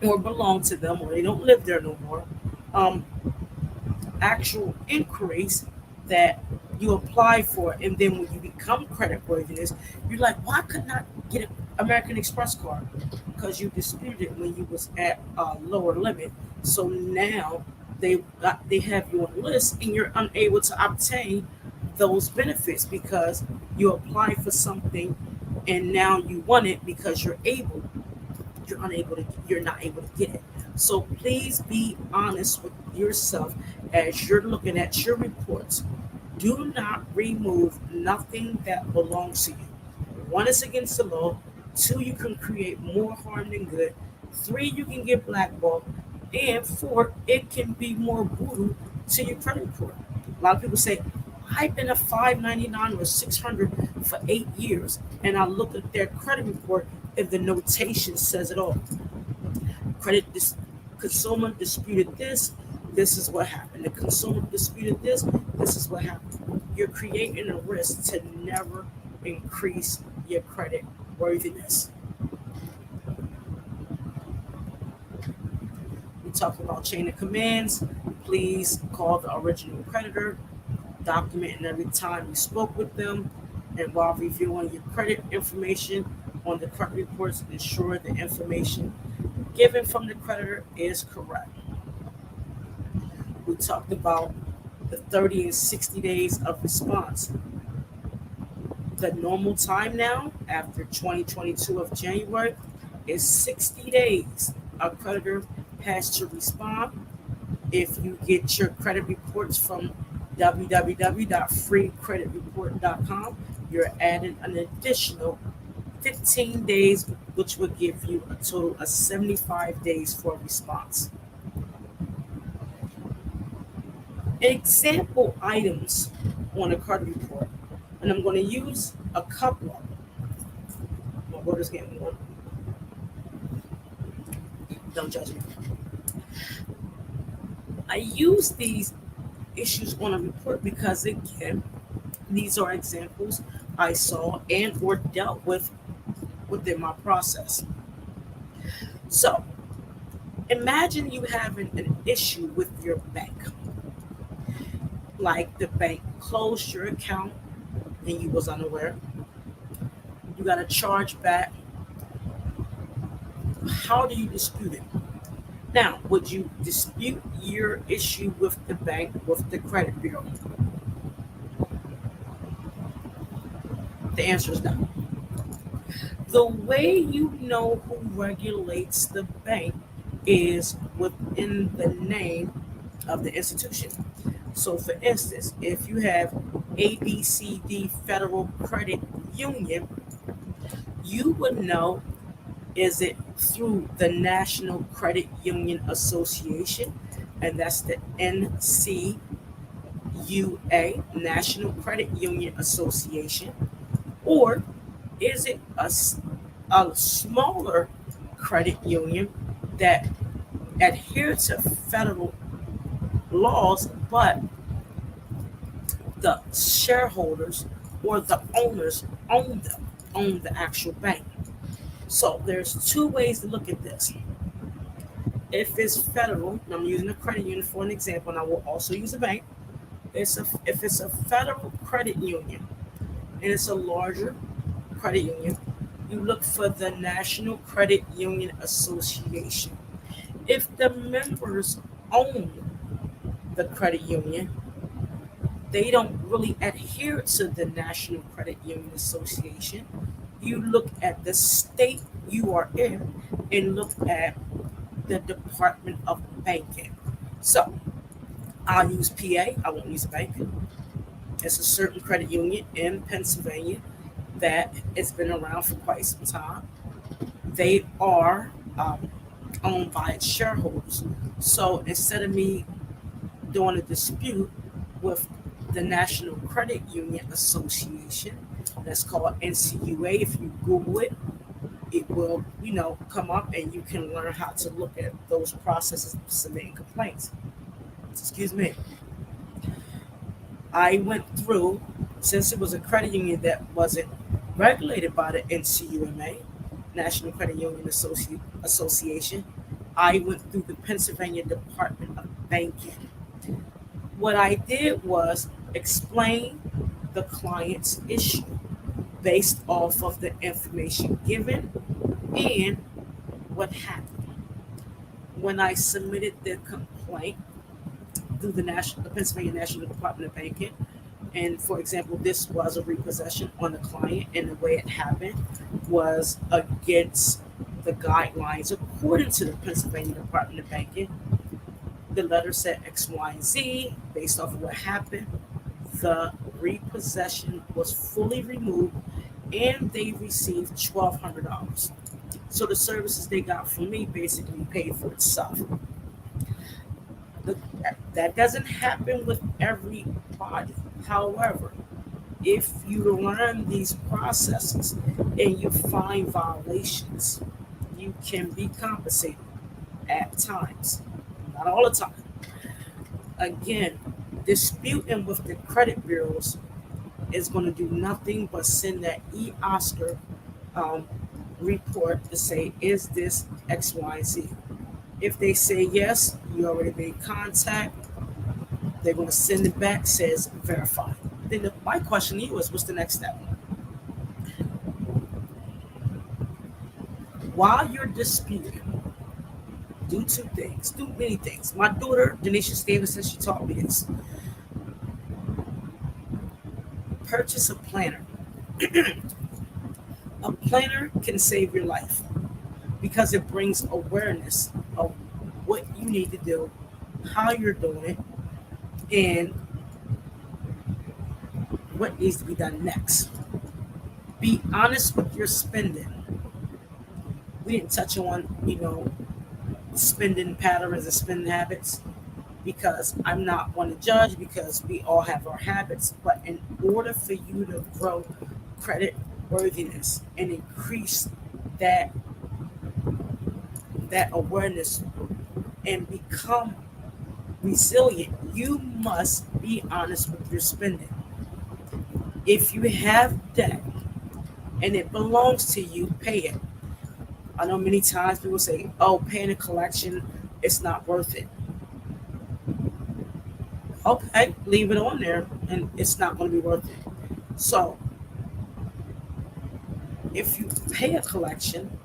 or they don't live there no more. Um, Actual inquiries that you apply for, and then when you become credit worthiness, you're like, why couldn't I get an American Express card? Because you disputed it when you was at a lower limit. So now they have you on the list, and you're unable to obtain those benefits because you apply for something, and now you want it because you're not able to get it. So please be honest with yourself as you're looking at your reports. Do not remove nothing that belongs to you. One is against the law. Two, you can create more harm than good. Three, you can get blackballed. And four, it can be more brutal to your credit report. A lot of people say, I've been a 599 or 600 for 8 years. And I look at their credit report and the notation says it all. Consumer disputed this. This is what happened. The consumer disputed this. This is what happened. You're creating a risk to never increase your credit worthiness. We talked about chain of commands. Please call the original creditor, documenting every time you spoke with them, and while reviewing your credit information on the credit reports, ensure the information given from the creditor is correct. We talked about the 30 and 60 days of response. The normal time now, after 2022 of January, is 60 days. A creditor has to respond. If you get your credit reports from www.freecreditreport.com, you're adding an additional 15 days, which will give you a total of 75 days for response. Example items on a credit report, and I'm going to use a couple of them. My water's getting warm. Don't judge me. I use these issues on a report because, again, these are examples I saw and or dealt with within my process. So imagine you having an issue with your bank. Like the bank closed your account and you was unaware. You got a charge back. How do you dispute it? Now, would you dispute your issue with the bank, with the credit bureau? The answer is no. The way you know who regulates the bank is within the name of the institution. So, for instance, if you have ABCD Federal Credit Union, you would know, is it through the National Credit Union Association, and that's the NCUA, National Credit Union Association, or is it a smaller credit union that adhere to federal laws, but the shareholders or the owners own the actual bank? So there's two ways to look at this. If it's federal, and I'm using a credit union for an example, and I will also use a bank. If it's a federal credit union and it's a larger credit union, you look for the National Credit Union Association. If the members own the credit union, they don't really adhere to the National Credit Union Association. You look at the state you are in and look at the Department of Banking. So I'll use PA, I won't use a bank. It's a certain credit union in Pennsylvania that has been around for quite some time. They are owned by its shareholders. So instead of me doing a dispute with the National Credit Union Association, that's called NCUA, if you Google it, it will, come up and you can learn how to look at those processes of submitting complaints. Excuse me. I went through, since it was a credit union that wasn't regulated by the NCUMA, National Credit Union Association, I went through the Pennsylvania Department of Banking. What I did was explain the client's issue based off of the information given and what happened. When I submitted the complaint through the Pennsylvania National Department of Banking, and for example, this was a repossession on the client, and the way it happened was against the guidelines according to the Pennsylvania Department of Banking. The letter said X, Y, and Z. Based off of what happened, the repossession was fully removed and they received $1,200. So the services they got from me basically paid for itself. That doesn't happen with everybody. However, if you learn these processes and you find violations, you can be compensated at times, not all the time. Again, disputing with the credit bureaus is going to do nothing but send that e-Oscar report to say, is this X, Y, Z? If they say yes, you already made contact. They're going to send it back, says verify. Then my question to you is, what's the next step? While you're disputing, do two things, do many things. My daughter, Denisha Stevenson, she taught me this. Purchase a planner. A planner can save your life because it brings awareness of what you need to do, how you're doing it, and what needs to be done next. Be honest with your spending. We didn't touch on, spending patterns and spending habits because I'm not one to judge because we all have our habits. But in order for you to grow credit worthiness and increase that that awareness and become resilient, you must be honest with your spending. If you have debt and it belongs to you, pay it. I know many times people say, oh, paying a collection, it's not worth it. Okay, leave it on there and it's not going to be worth it. So if you pay a collection,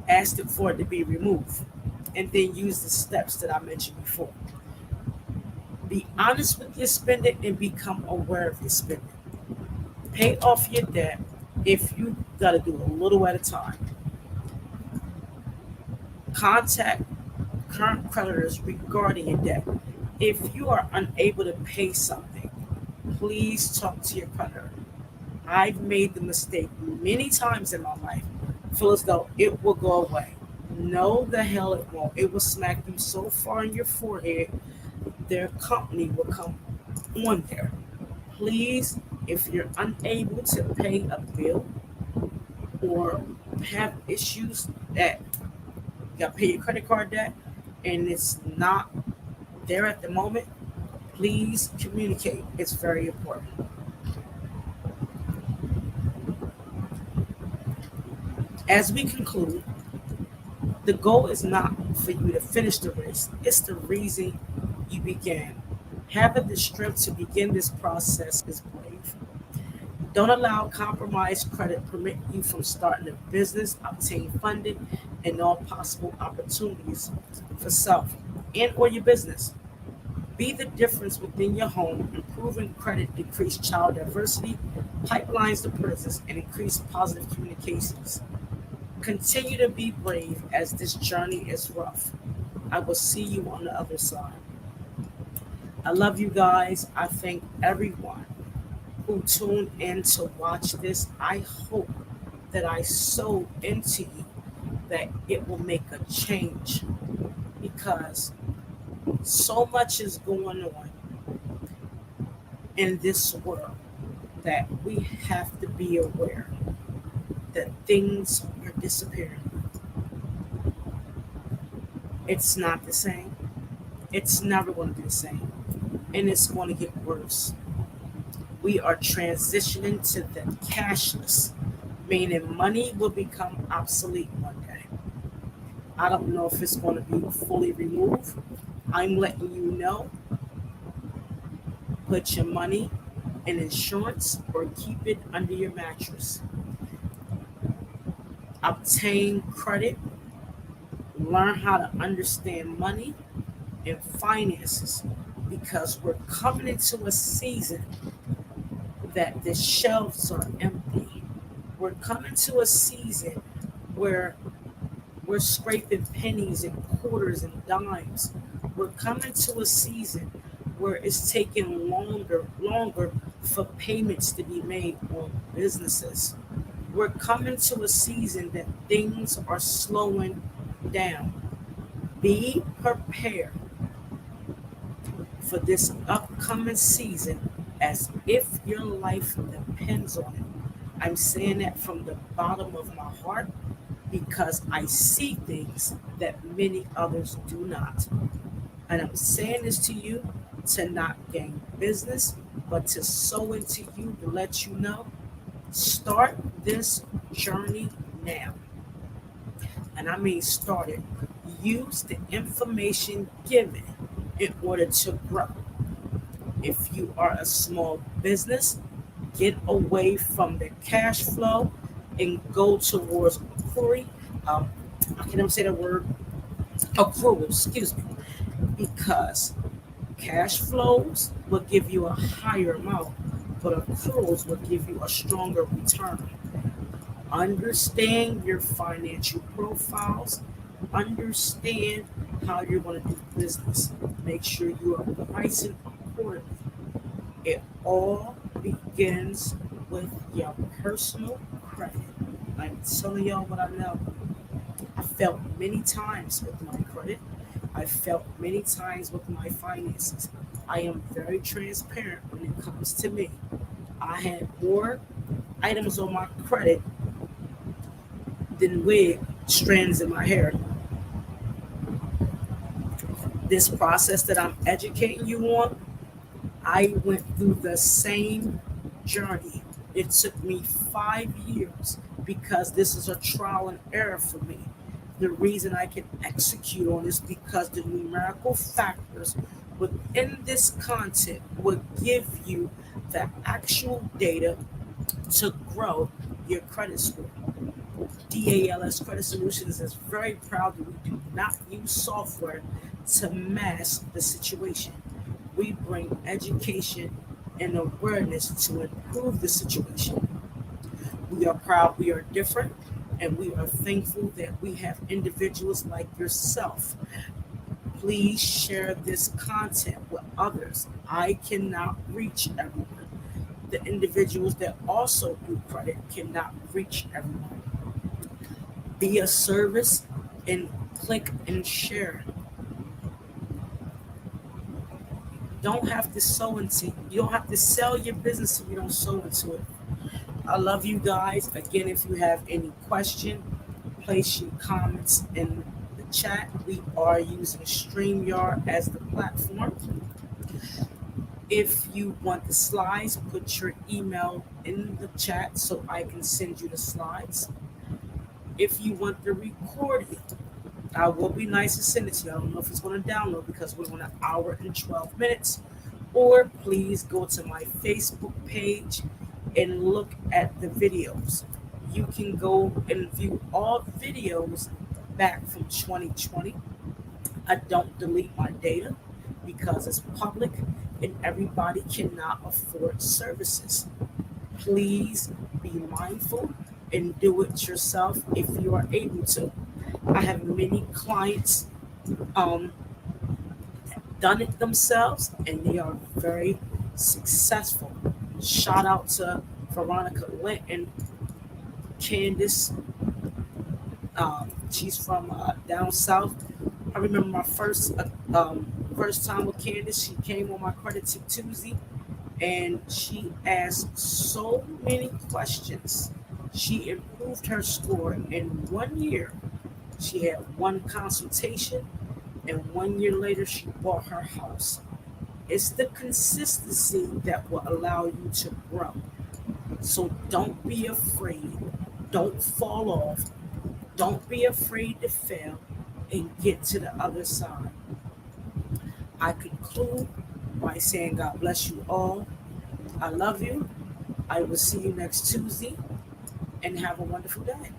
ask it for it to be removed and then use the steps that I mentioned before. Be honest with your spending and become aware of your spending. Pay off your debt if you got to do a little at a time. Contact current creditors regarding your debt. If you are unable to pay something, please talk to your creditor. I've made the mistake many times in my life. Feel as though it will go away. No, the hell it won't. It will smack you so far in your forehead, their company will come on there. Please, if you're unable to pay a bill or have issues that you got to pay your credit card debt and it's not there at the moment, please communicate. It's very important. As we conclude, the goal is not for you to finish the race, it's the reason you began. Having the strength to begin this process is brave. Don't allow compromised credit prevent you from starting a business, obtain funding, and all possible opportunities for self and or your business. Be the difference within your home, improving credit, decrease child diversity, pipelines to prisons, and increase positive communications. Continue to be brave as this journey is rough. I will see you on the other side. I love you guys. I thank everyone who tuned in to watch this. I hope that I sow into you that it will make a change because so much is going on in this world that we have to be aware that things are disappearing. It's not the same. It's never going to be the same. And it's going to get worse. We are transitioning to the cashless, meaning money will become obsolete one day. I don't know if it's going to be fully removed. I'm letting you know, put your money in insurance or keep it under your mattress. Obtain credit, learn how to understand money and finances because we're coming into a season that the shelves are empty. We're coming to a season where we're scraping pennies and quarters and dimes. We're coming to a season where it's taking longer for payments to be made on businesses. We're coming to a season that things are slowing down. Be prepared for this upcoming season as if your life depends on it. I'm saying that from the bottom of my heart because I see things that many others do not. And I'm saying this to you to not gain business, but to sow into you to let you know, start this journey now. And I mean start it. Use the information given in order to grow. If you are a small business, get away from the cash flow and go towards accruing. I can't even say the word accrual, excuse me, because cash flows will give you a higher amount, but accruals will give you a stronger return. Understand your financial profiles, understand how you're going to do business. Make sure you are pricing accordingly. It all begins with your personal credit. I'm telling y'all what I know. I felt many times with my credit. I felt many times with my finances. I am very transparent when it comes to me. I had more items on my credit than wig strands in my hair. This process that I'm educating you on, I went through the same journey. It took me 5 years because this is a trial and error for me. The reason I can execute on this because the numerical factors within this content will give you the actual data to grow your credit score. DALS Credit Solutions is very proud that we do not use software to mask the situation. We bring education and awareness to improve the situation. We are proud we are different, and we are thankful that we have individuals like yourself. Please share this content with others. I cannot reach everyone. The individuals that also do credit cannot reach everyone. Be a service and click and share. Don't have to sow into. You don't have to sell your business if you don't sow into it. I love you guys. Again, if you have any question, place your comments in the chat. We are using StreamYard as the platform. If you want the slides, put your email in the chat so I can send you the slides. If you want the recording, I will be nice and send it to you. I don't know if it's going to download because we're on an hour and 12 minutes. Or please go to my Facebook page and look at the videos. You can go and view all videos back from 2020. I don't delete my data because it's public and everybody cannot afford services. Please be mindful and do it yourself if you are able to. I have many clients um, done it themselves and they are very successful. Shout out to Veronica Lent and Candace. She's from down south. I remember my first time with Candace. She came on my credit tip Tuesday, and she asked so many questions. She improved her score in 1 year. She had one consultation, and 1 year later, she bought her house. It's the consistency that will allow you to grow. So don't be afraid. Don't fall off. Don't be afraid to fail and get to the other side. I conclude by saying God bless you all. I love you. I will see you next Tuesday and have a wonderful day.